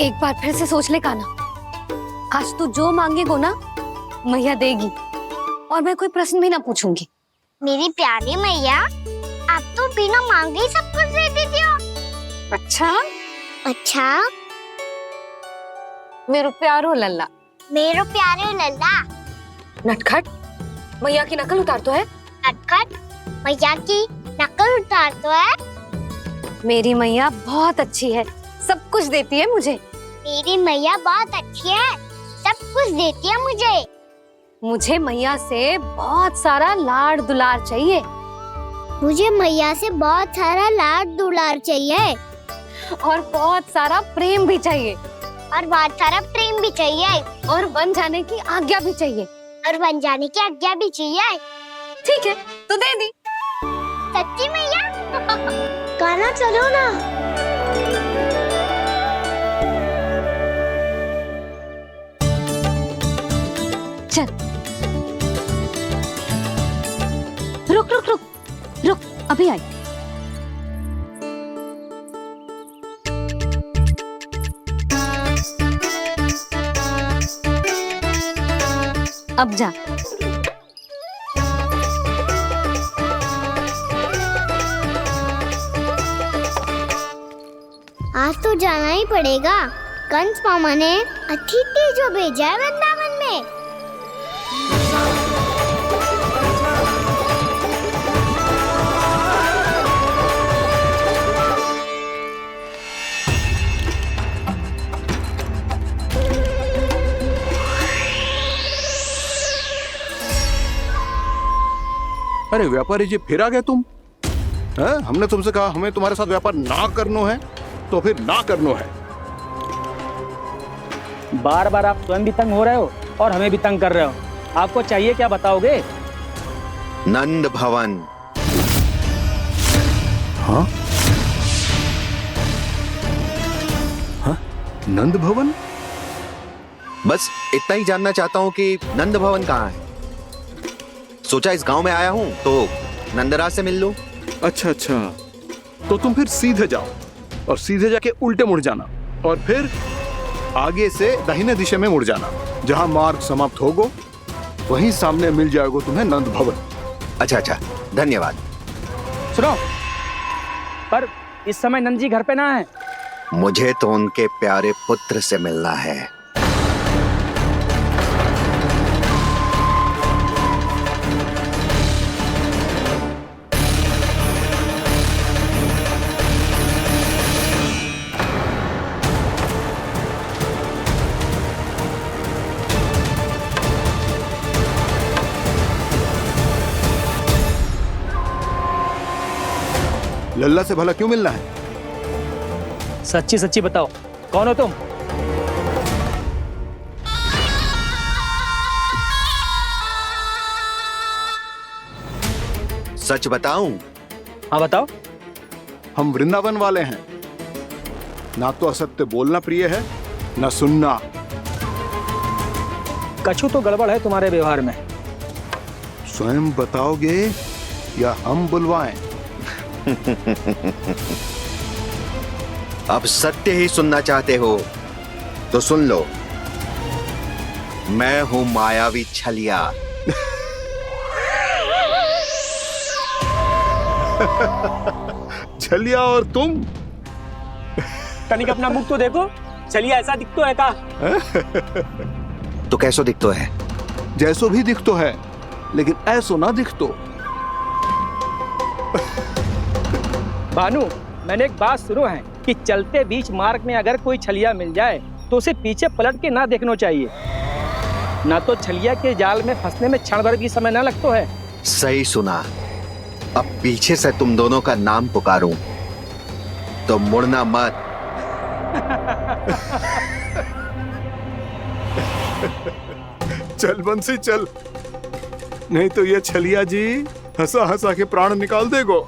एक बार फिर से सोच ले कान्हा। आज तू जो मांगेगो ना, मैया देगी, और मैं कोई प्रश्न भी ना पूछूंगी। मेरी प्यारी मैया, आप तो बिना मांगे ही सब कुछ दे देती हो। अच्छा? अच्छा? मेरो प्यारो लल्ला। मेरो प्यारे लल्ला। नटखट, मैया की नकल उतार तो है। नटखट, मैया की नकल उतार तो है। मेरी मैया बहुत अच्छी है, सब कुछ देती है मुझे। मेरी मैया बहुत अच्छी है, सब कुछ देती है मुझे। मुझे मैया से बहुत सारा लाड़ दुलार चाहिए। मुझे मैया से बहुत सारा लाड दुलार चाहिए, और बहुत सारा प्रेम भी चाहिए, और बहुत सारा प्रेम भी चाहिए, और बन जाने की आज्ञा भी चाहिए, और बन जाने की आज्ञा भी चाहिए। ठीक है, तो दे दी। सच्ची मैया? गाना चलो ना। चल, रुक रुक रुक रुक, अभी आई। अब जा। आज तो जाना ही पड़ेगा। कंस मामा ने अतिथि जो भेजा है वृंदावन में। अरे व्यापारी जी, फिर आ गए तुम? हमने तुमसे कहा हमें तुम्हारे साथ व्यापार ना करनो है, तो फिर ना करनो है। बार बार आप स्वयं भी तंग हो रहे हो और हमें भी तंग कर रहे हो। आपको चाहिए क्या बताओगे? नंद भवन। हाँ? हाँ? नंद भवन? बस इतना ही जानना चाहता हूँ कि नंद भवन कहाँ है। सोचा इस गांव में आया हूँ तो नंदराज से मिल लूं। अच्छा अच्छा, तो तुम फिर सीधे जाओ और सीधे जाके उल्टे मुड़ जाना और फिर आगे से दाहिने दिशा में मुड़ जाना। जहां मार्ग समाप्त होगो वहीं सामने मिल जाएगा तुम्हें नंद भवन। अच्छा अच्छा, धन्यवाद। सुनो, पर इस समय नंद जी घर पे ना है। मुझे तो उनके प्यारे पुत्र से मिलना है। लल्ला से भला क्यों मिलना है? सच्ची सच्ची बताओ, कौन हो तुम? सच बताऊं? हाँ बताओ। हम वृंदावन वाले हैं। ना तो असत्य बोलना प्रिय है, ना सुनना। कछु तो गड़बड़ है तुम्हारे व्यवहार में। स्वयं बताओगे या हम बुलवाएं? अब सत्य ही सुनना चाहते हो तो सुन लो। मैं हूं मायावी छलिया। छलिया और तुम? तनिक अपना मुख तो देखो, छलिया ऐसा दिखतो है का? तो कैसो दिखतो है? जैसो भी दिखतो है, लेकिन ऐसो ना दिखतो। भानु, मैंने एक बात सुनो है कि चलते बीच मार्ग में अगर कोई छलिया मिल जाए तो उसे पीछे पलट के ना देखना चाहिए, ना तो छलिया के जाल में फंसने में क्षण भर भी समय ना लगता है। सही सुना। अब पीछे से तुम दोनों का नाम पुकारूं तो मुड़ना मत। चल बंसी चल, नहीं तो ये छलिया जी हंसा हंसा के प्राण निकाल देगो।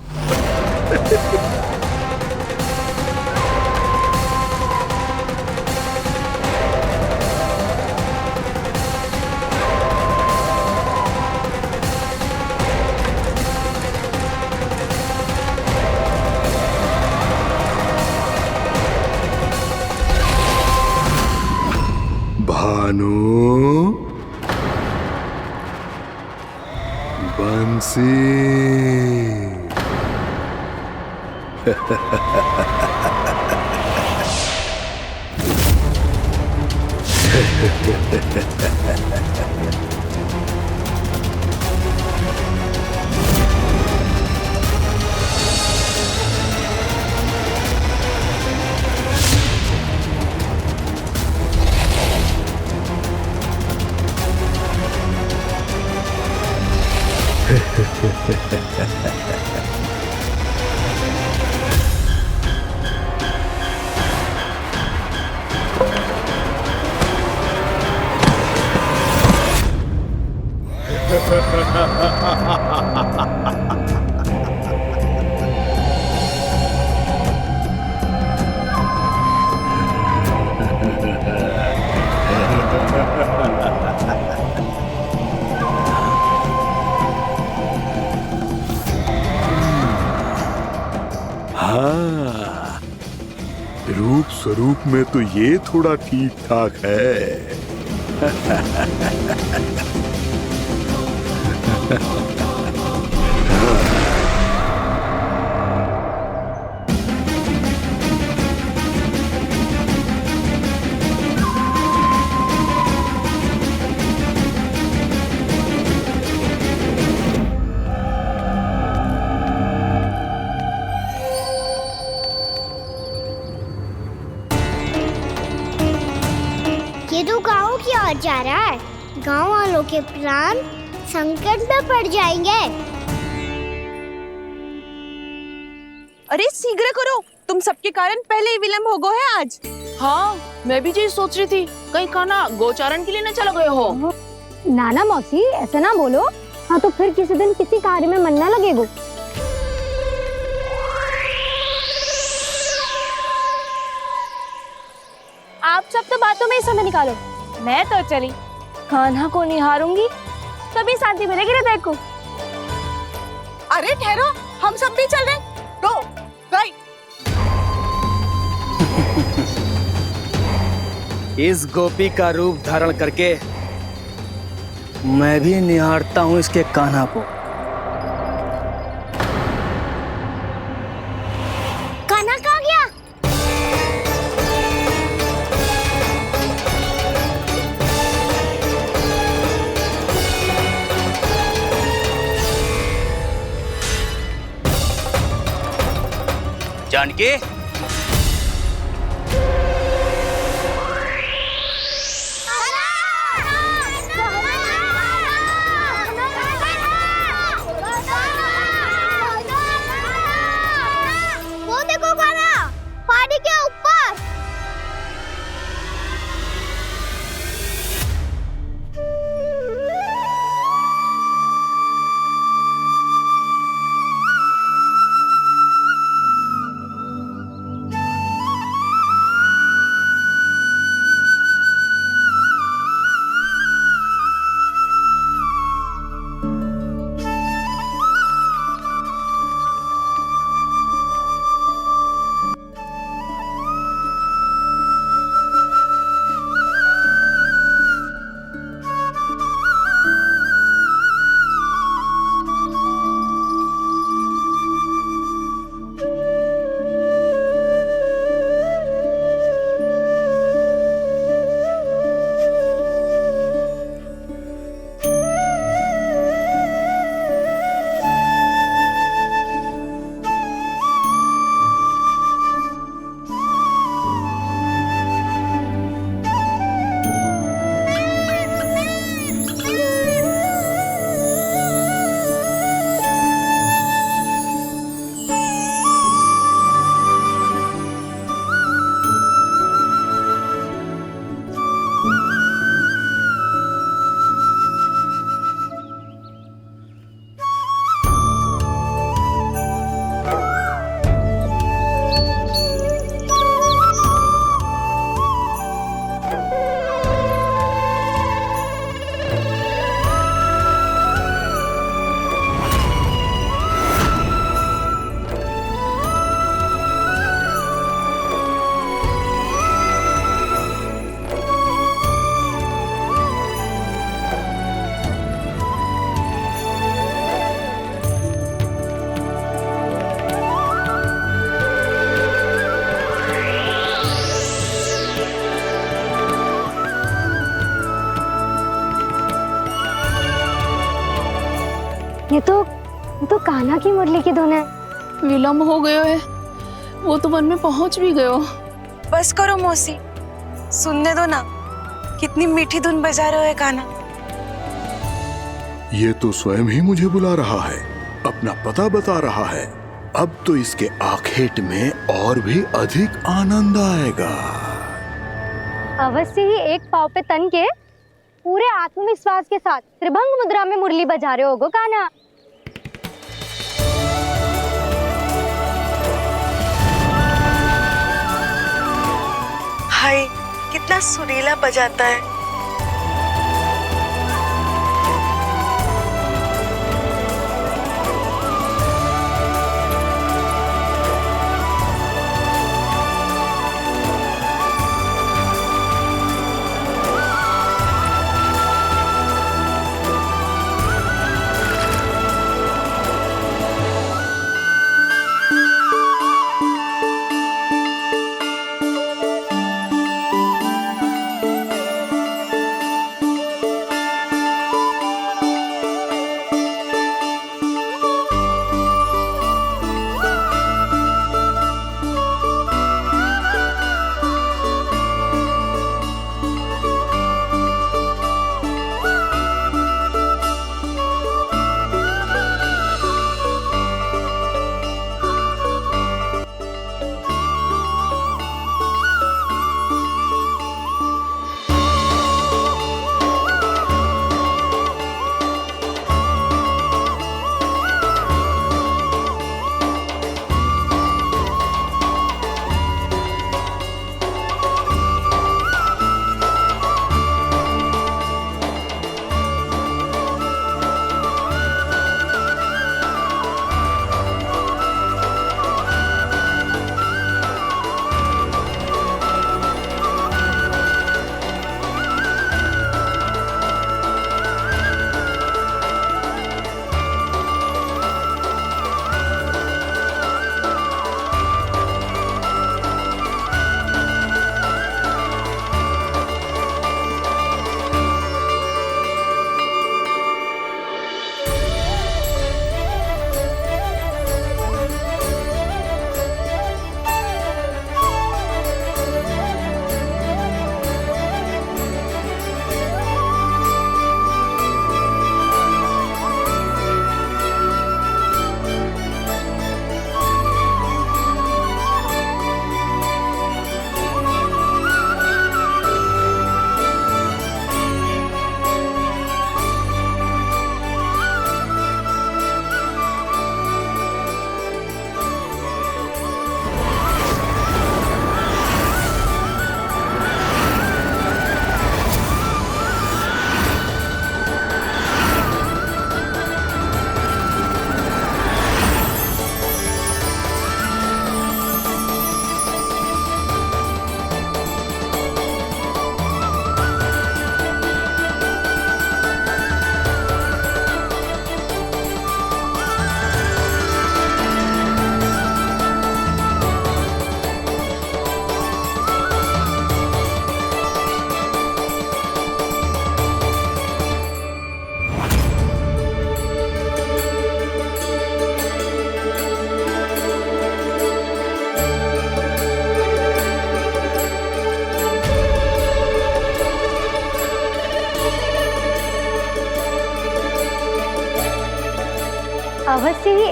भानु, बंसी। हाँ, रूप स्वरूप में तो ये थोड़ा ठीक ठाक है। ये तो गाँव की ओर जा रहा है। गाँव वालों के प्राण संकट में पड़ जाएंगे। अरे शीघ्र करो, तुम सबके कारण पहले ही विलम्ब हो गो है आज। हाँ, मैं भी यही सोच रही थी, कहीं खाना गोचारण के लिए न चला गए हो। नाना मौसी ऐसे ना बोलो। हाँ तो फिर किसी दिन किसी कार्य में मन ना लगेगो। आप सब तो बातों में ही समय निकालो। मैं तो चली कान्हा को निहारूंगी, तभी शांति मिलेगी हृदय को। अरे ठहरो, हम सब भी चल रहे। तो गई। इस गोपी का रूप धारण करके मैं भी निहारता हूँ इसके कान्हा को। कान्हा कहाँ गया? जानकी, वो देखो कान्हा, पहाड़ी के ऊपर। ये तो कान्हा की मुरली की धुन है। विलम्ब हो गयो है, वो तो वन में पहुंच भी गयो। बस करो मौसी, सुनने दो ना, कितनी मीठी धुन बजा रहे हो कान्हा। ये तो स्वयं ही मुझे बुला रहा है, अपना पता बता रहा है। अब तो इसके आखेट में और भी अधिक आनंद आएगा। अवश्य ही एक पाव पे तन के पूरे आत्मविश्वास के साथ त्रिभंग मुद्रा में मुरली बजा रहे होगो कान्हा। हाय, कितना सुरीला बजाता है।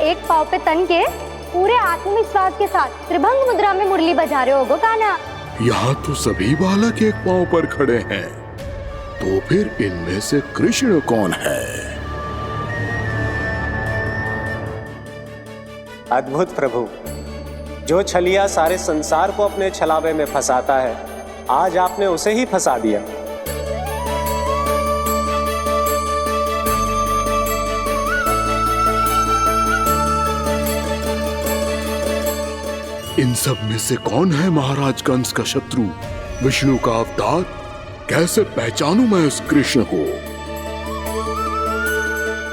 एक पाँव पे तन के पूरे आत्मविश्वास के साथ त्रिभंग मुद्रा में मुरली बजा रहे हो गो कान्हा। यहाँ तो सभी बालक एक पांव पर खड़े हैं, तो फिर इनमें से कृष्ण कौन है? अद्भुत प्रभु, जो छलिया सारे संसार को अपने छलावे में फंसाता है, आज आपने उसे ही फंसा दिया। इन सब में से कौन है महाराज कंस का शत्रु, विष्णु का अवतार? कैसे पहचानूं मैं उस कृष्ण को?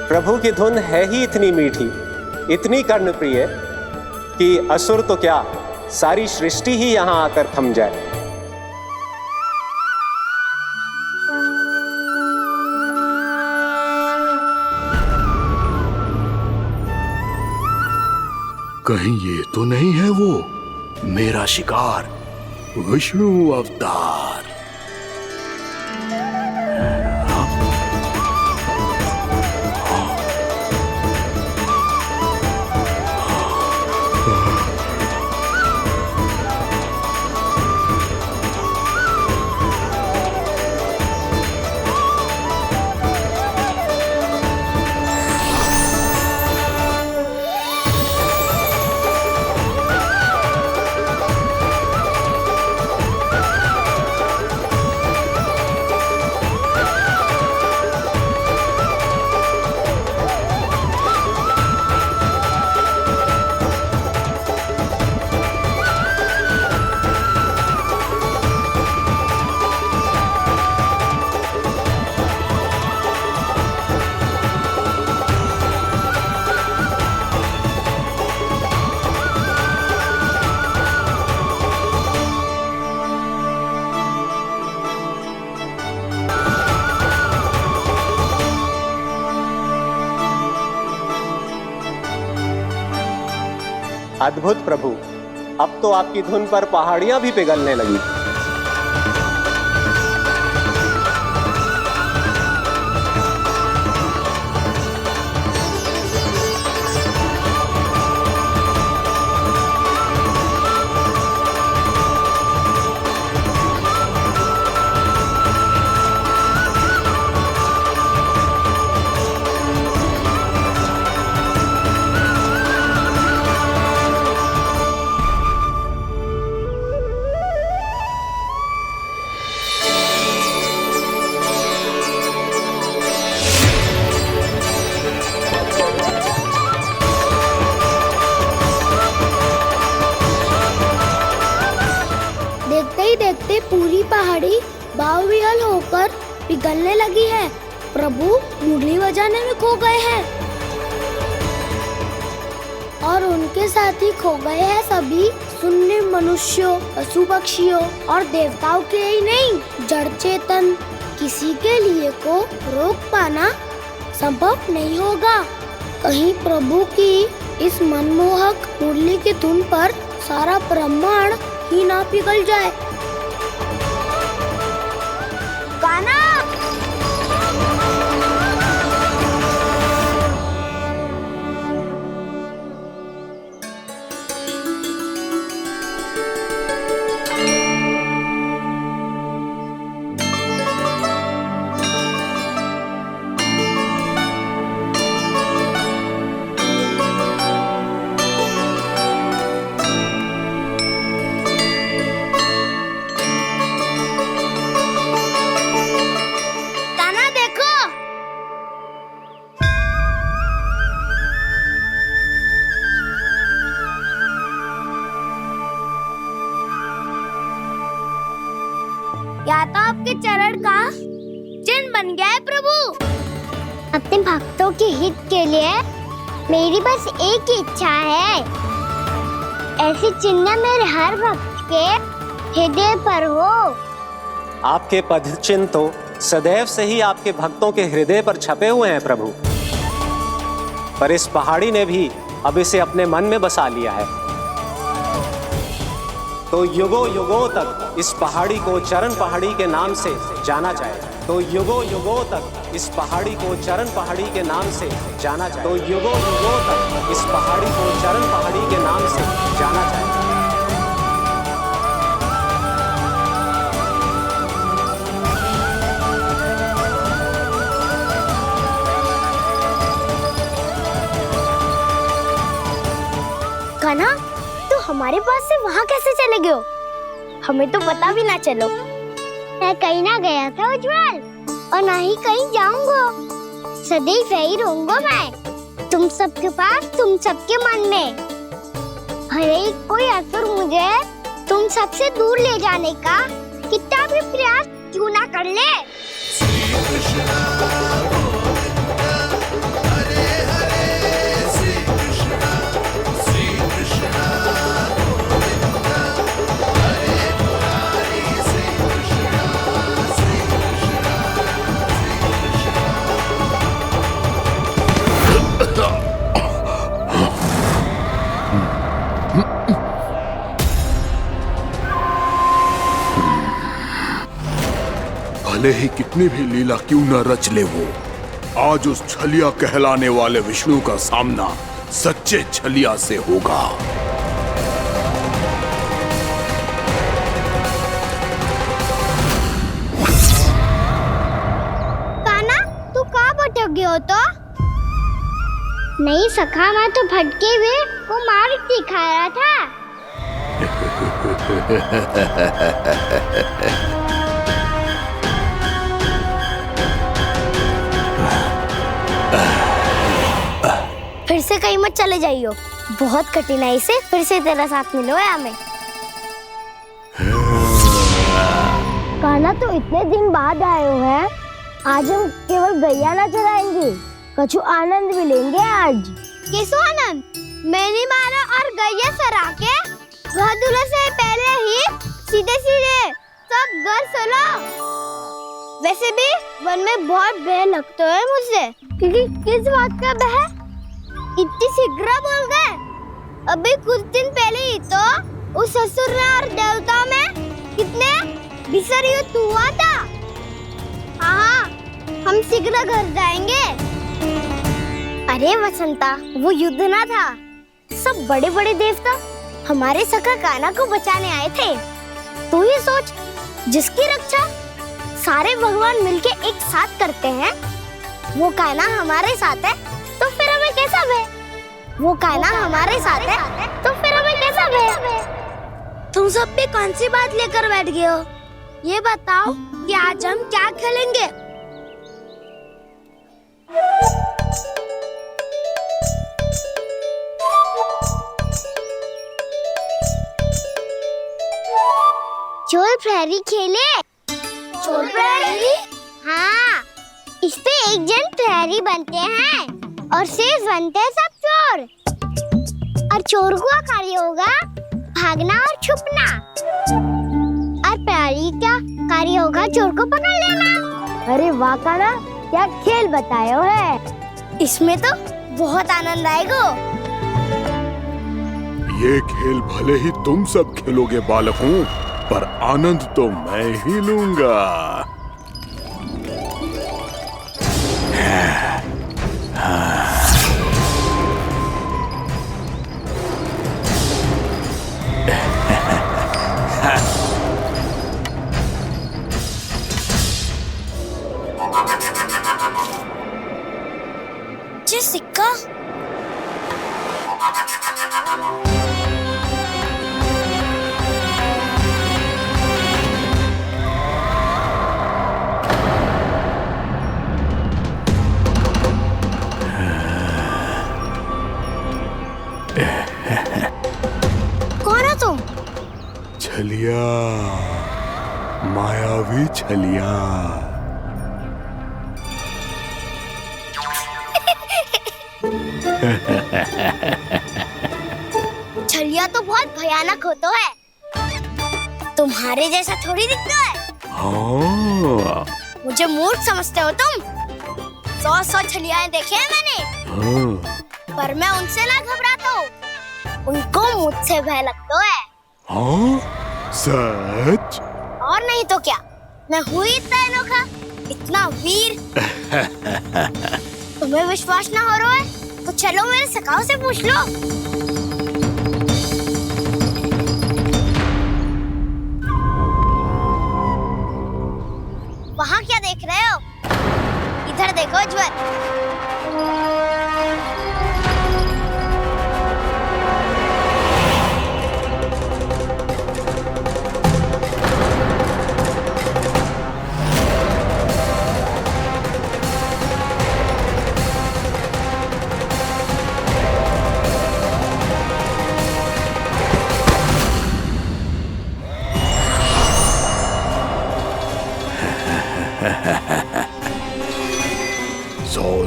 प्रभु की धुन है ही इतनी मीठी, इतनी कर्णप्रिय कि असुर तो क्या, सारी सृष्टि ही यहां आकर थम जाए। कहीं ये तो नहीं है वो मेरा शिकार, विष्णु अवतार? अद्भुत प्रभु, अब तो आपकी धुन पर पहाड़ियां भी पिघलने लगी। देखते पूरी पहाड़ी बावविहल होकर पिघलने लगी है। प्रभु मुरली बजाने में खो गए हैं और उनके साथ ही खो गए हैं सभी सुनने मनुष्यों, पशु पक्षियों और देवताओं के ही नहीं, जड़ चेतन किसी के लिए को रोक पाना संभव नहीं होगा। कहीं प्रभु की इस मनमोहक मुरली की धुन पर सारा ब्रह्मांड ही ना पिघल जाए। गाना या तो आपके चरण का चिन्ह बन गया है प्रभु। अपने भक्तों के हित के लिए मेरी बस एक ही इच्छा है, ऐसी चिन्ह मेरे हर भक्त के हृदय पर हो। आपके पद चिन्ह तो सदैव से ही आपके भक्तों के हृदय पर छपे हुए हैं प्रभु, पर इस पहाड़ी ने भी अब इसे अपने मन में बसा लिया है, तो युगों युगों तक इस पहाड़ी को चरण पहाड़ी के नाम से जाना जाएगा। तो युगों युगों तक इस पहाड़ी को चरण पहाड़ी के नाम से जाना जाए। तो युगों युगों तक इस पहाड़ी को चरण पहाड़ी के नाम से जाना जाए। कान्हा, तू हमारे पास से वहाँ कैसे चले गए हो? हमें तो पता भी ना चलो। मैं कहीं ना गया था उज्जवल, और ना ही कहीं जाऊंगा। सदैव यही रहूंगा मैं, तुम सबके पास, तुम सबके मन में। भले ही कोई असुर मुझे तुम सबसे दूर ले जाने का कितना भी प्रयास क्यों ना कर ले। भले ही कितनी भी लीला क्यों न रच ले वो, आज उस छलिया कहलाने वाले विष्णु का सामना सच्चे छलिया से होगा। कान्हा, तू कहाँ भटक गए हो तो? नहीं सखा, मैं तो भटके हुए को मार्ग दिखा रहा था। फिर से कहीं मत चले जाइयो, बहुत कठिनाई से फिर से तेरा साथ मिलो है हमें। कान्हा, तो इतने दिन बाद आए हो हैं, आज हम केवल गैया ना चराएंगे, कछु आनंद भी लेंगे आज। किसो आनंद? मैंने मारा और गैया चरा के घर दूल्हे से पहले ही सीधे सीधे सब घर चलो। वैसे भी वन में बहुत भय लगता है मुझे, क्योंकि किस बात का भय? इतनी शीघ्र बोल गए। अभी कुछ दिन पहले ही तो उस असुर और देवताओं में कितने भीषण युद्ध हुआ था। हाँ, हम शीघ्र घर जाएंगे। अरे वसंता, वो युद्ध ना था, सब बड़े बड़े देवता हमारे सखा कान्हा को बचाने आए थे। तू ही सोच, जिसकी रक्षा सारे भगवान मिलके एक साथ करते हैं, वो कान्हा हमारे साथ है, तो फिर हमें कैसा भय? वो कान्हा हमारे साथ है, तो फिर हमें कैसा भय? तुम सब भी कौन सी बात लेकर बैठ गए हो? ये बताओ कि आज हम क्या खेलेंगे? चोर प्रहरी खेले। चोर प्रहरी? हाँ, इस पे एक जन प्रहरी बनते हैं और शेष बनते हैं सब चोर। और चोर का कार्य होगा भागना और छुपना, और प्रहरी का कार्य होगा चोर को पकड़ लेना। अरे वाह कान्हा, क्या खेल बताए है। इसमें तो बहुत आनंद आएगा। ये खेल भले ही तुम सब खेलोगे बालकों, पर आनंद तो मैं ही लूंगा। ये सिक्का कौन हो तुम? छलिया, मायावी छलिया। छलिया तो बहुत भयानक होता है, तुम्हारे जैसा थोड़ी दिखता है। हाँ। मुझे मूर्ख समझते हो तुम? 100 छलियाएं देखे हैं मैंने। हाँ। पर मैं उनसे ना घबराता हूँ, उनको मुझसे भय लगता है। हाँ? सच? और नहीं तो क्या, मैं हूँ इतना अनोखा इतना वीर। तुम्हें विश्वास ना हो रहा है तो चलो मेरे सखाओं से पूछ लो। वहाँ क्या देख रहे हो? इधर देखो उज्जवल।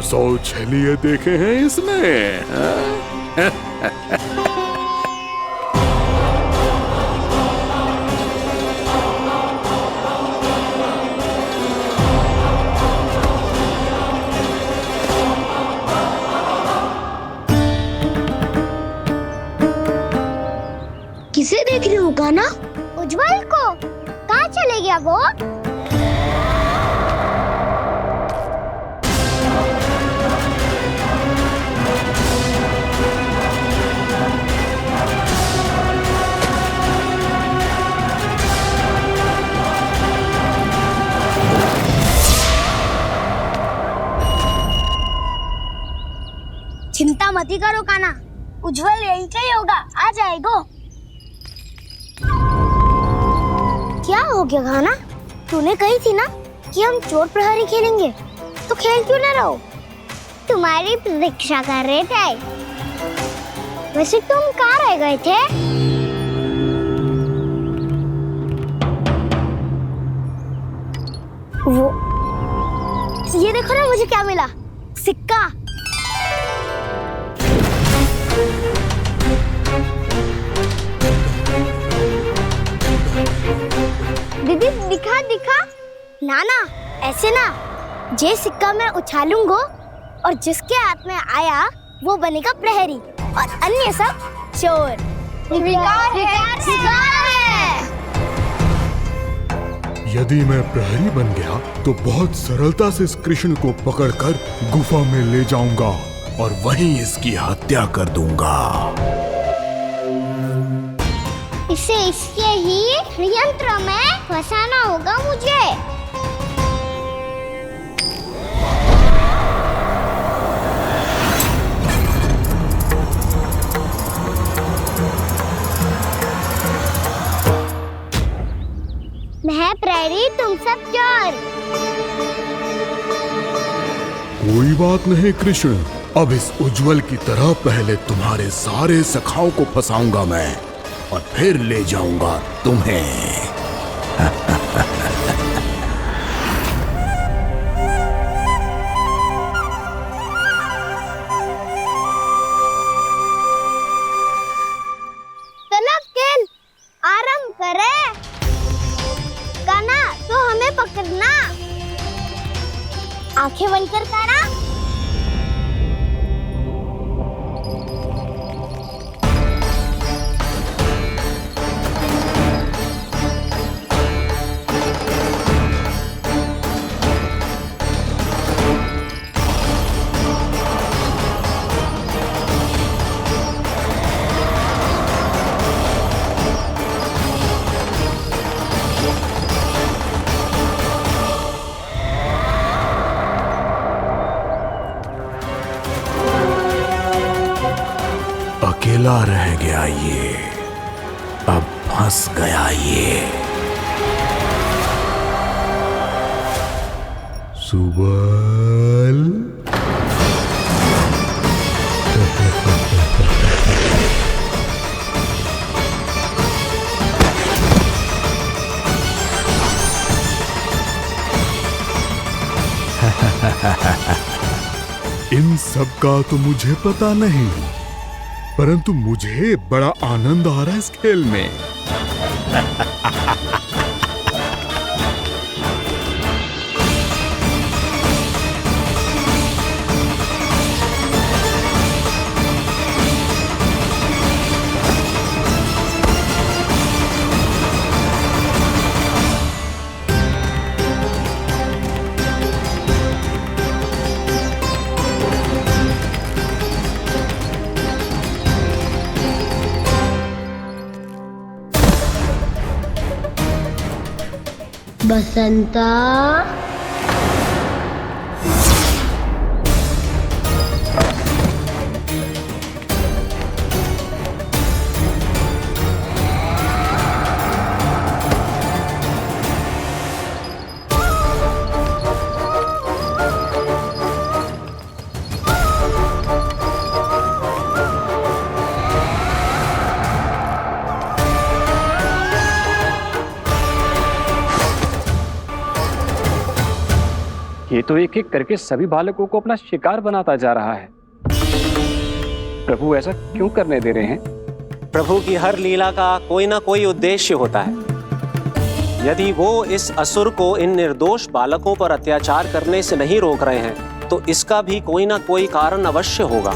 सौ छलिए देखे हैं इसने। किसे देख रही हो कान्हा? उज्जवल को। कहाँ चले गया वो? चिंता मत करो कान्हा, उज्जवल यही चाहिए होगा, आ जाएगा। क्या हो गया कान्हा? तूने कही थी ना कि हम चोर प्रहरी खेलेंगे, तो खेल क्यों ना रहो? तुम्हारी प्रतीक्षा कर रहे थे। वैसे तुम कहाँ रह गए थे? वो ये देखो ना, मुझे क्या मिला? सिक्का। दीदी दिखा दिखा। ना ना, ऐसे ना। ये सिक्का मैं उछालूंगा और जिसके हाथ में आया वो बनेगा प्रहरी और अन्य सब चोर। शिकार है। यदि मैं प्रहरी बन गया तो बहुत सरलता से इस कृष्ण को पकड़कर गुफा में ले जाऊंगा और वहीं इसकी हत्या कर दूंगा। इसे इसके ही यंत्र में फंसाना होगा मुझे। मैं प्रहरी, तुम सब चोर। कोई बात नहीं कृष्ण, अब इस उज्जवल की तरह पहले तुम्हारे सारे सखाओं को फंसाऊंगा मैं और फिर ले जाऊंगा तुम्हें। चलो खेल आरंभ करें। कान्हा, तो हमें पकड़ना। आंखें बंद कर कान्हा। अकेला रह गया ये, अब फंस गया ये। सुबल। इन सब का तो मुझे पता नहीं, परंतु मुझे बड़ा आनंद आ रहा है इस खेल में। बसंता। ये तो एक एक करके सभी बालकों को अपना शिकार बनाता जा रहा है। प्रभु ऐसा क्यों करने दे रहे हैं? प्रभु की हर लीला का कोई ना कोई उद्देश्य होता है। यदि वो इस असुर को इन निर्दोष बालकों पर अत्याचार करने से नहीं रोक रहे हैं तो इसका भी कोई ना कोई कारण अवश्य होगा।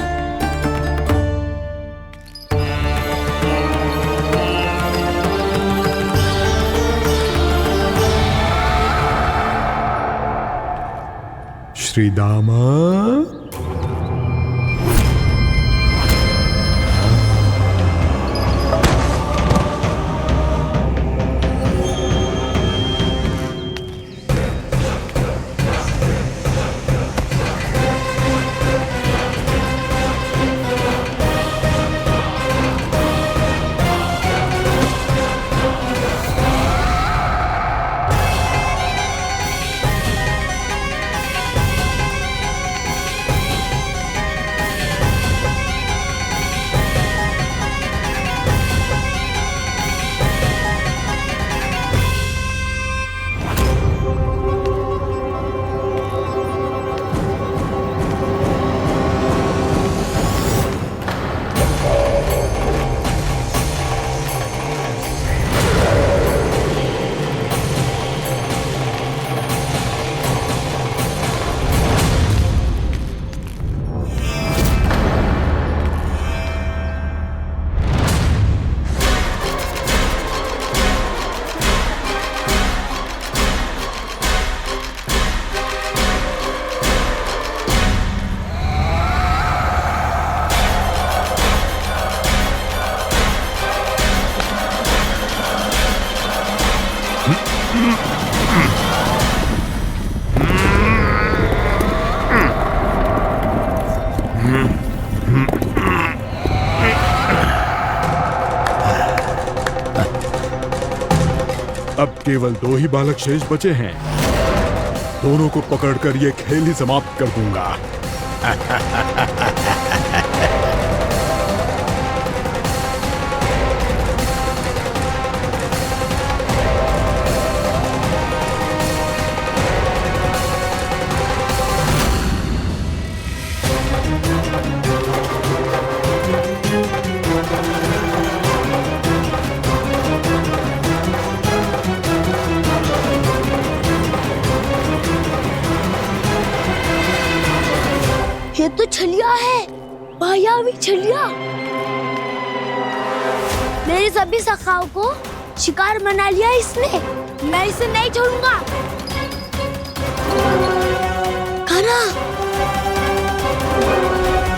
श्री दामा, अब केवल 2 ही बालक शेष बचे हैं। दोनों को पकड़कर ये खेल ही समाप्त कर दूंगा। ये तो छलिया है, मायावी छलिया। मेरे सभी सखाओं को शिकार बना लिया इसने। मैं इसे नहीं छोड़ूंगा। कान्हा,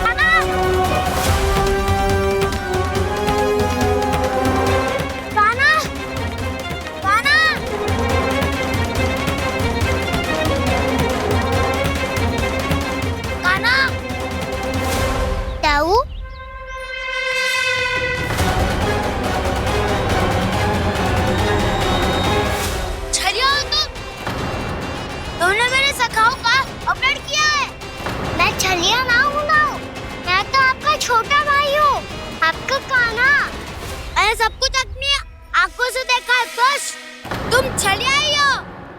कान्हा, कान्हा, कान्हा। कान्हा, ताऊ, छलिया हो तुम। तुमने मेरे सखाओं का अपहरण किया है। मैं छलिया ना हूँ ना, मैं तो आपका छोटा भाई हूँ, आपका कान्हा। मैंने सब कुछ अपनी आंखों से देखा है। बस तुम छलिया ही हो।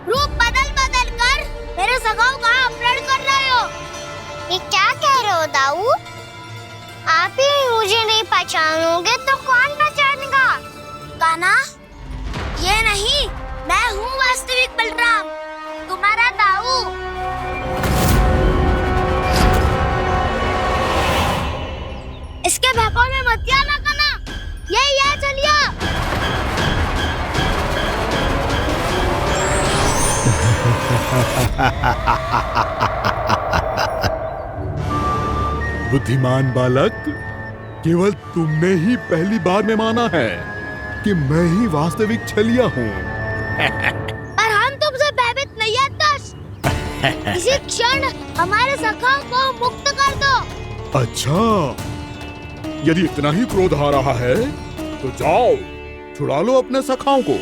रूप बदल बदल कर मेरे सखाओं का अपहरण कर रहे हो। ये क्या कह रहे हो दाऊ? आप ही मुझे नहीं पहचानोगे तो कौन पहचानेगा? कान्हा, ये नहीं, मैं हूँ वास्तविक बलराम, तुम्हारा दाऊ। इसके बहकावे में मत आना कान्हा, यही है छलिया। बुद्धिमान बालक, केवल तुमने ही पहली बार में माना है कि मैं ही वास्तविक छलिया हूँ। पर हम तो इसी क्षण हमारे सखाओं को मुक्त कर दो। अच्छा, यदि इतना ही क्रोध आ रहा है तो जाओ छुड़ा लो अपने सखाओं को।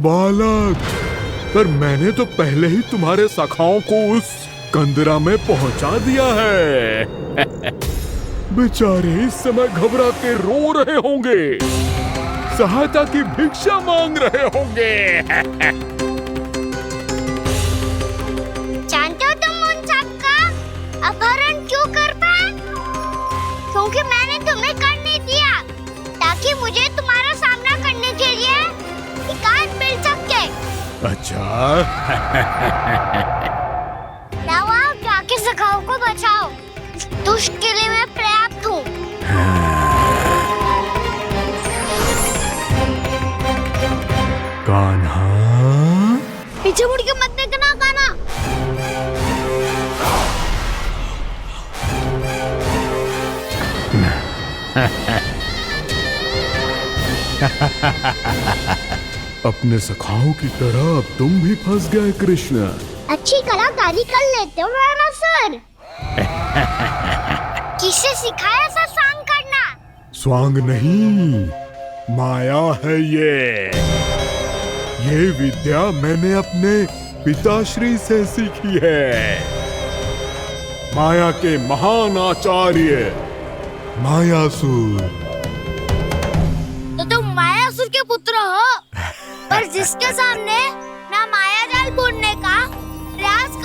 बालक, पर मैंने तो पहले ही तुम्हारे सखाओं को उस कंदरा में पहुंचा दिया है। बेचारे इस समय घबरा के रो रहे होंगे, सहायता की भिक्षा मांग रहे होंगे। जानते हो तुम उन सबका अपहरण क्यों कर पाए? क्योंकि मैंने तुम्हें कर नहीं दिया, ताकि मुझे तुम्हारा सामना करने के लिए एकांत मिल सके। अच्छा। जाओ जाके सखाओं को बचाओ, दुष्ट के लिए मैं पर्याप्त हूँ। कान्हा, पीछे मुड़ के मत देखना कान्हा। अपने सखाओं की तरह अब तुम भी फंस गए कृष्ण। अच्छी कलाकारी कर लेते हो रावणासुर। किससे सिखाया ऐसा स्वांग करना? स्वांग नहीं, माया है ये विद्या मैंने अपने पिताश्री से सीखी है। माया के महान आचार्य मायासुर। तो तुम मायासुर के पुत्र हो, पर जिसके सामने मैं माया जाल बुनने का प्रयास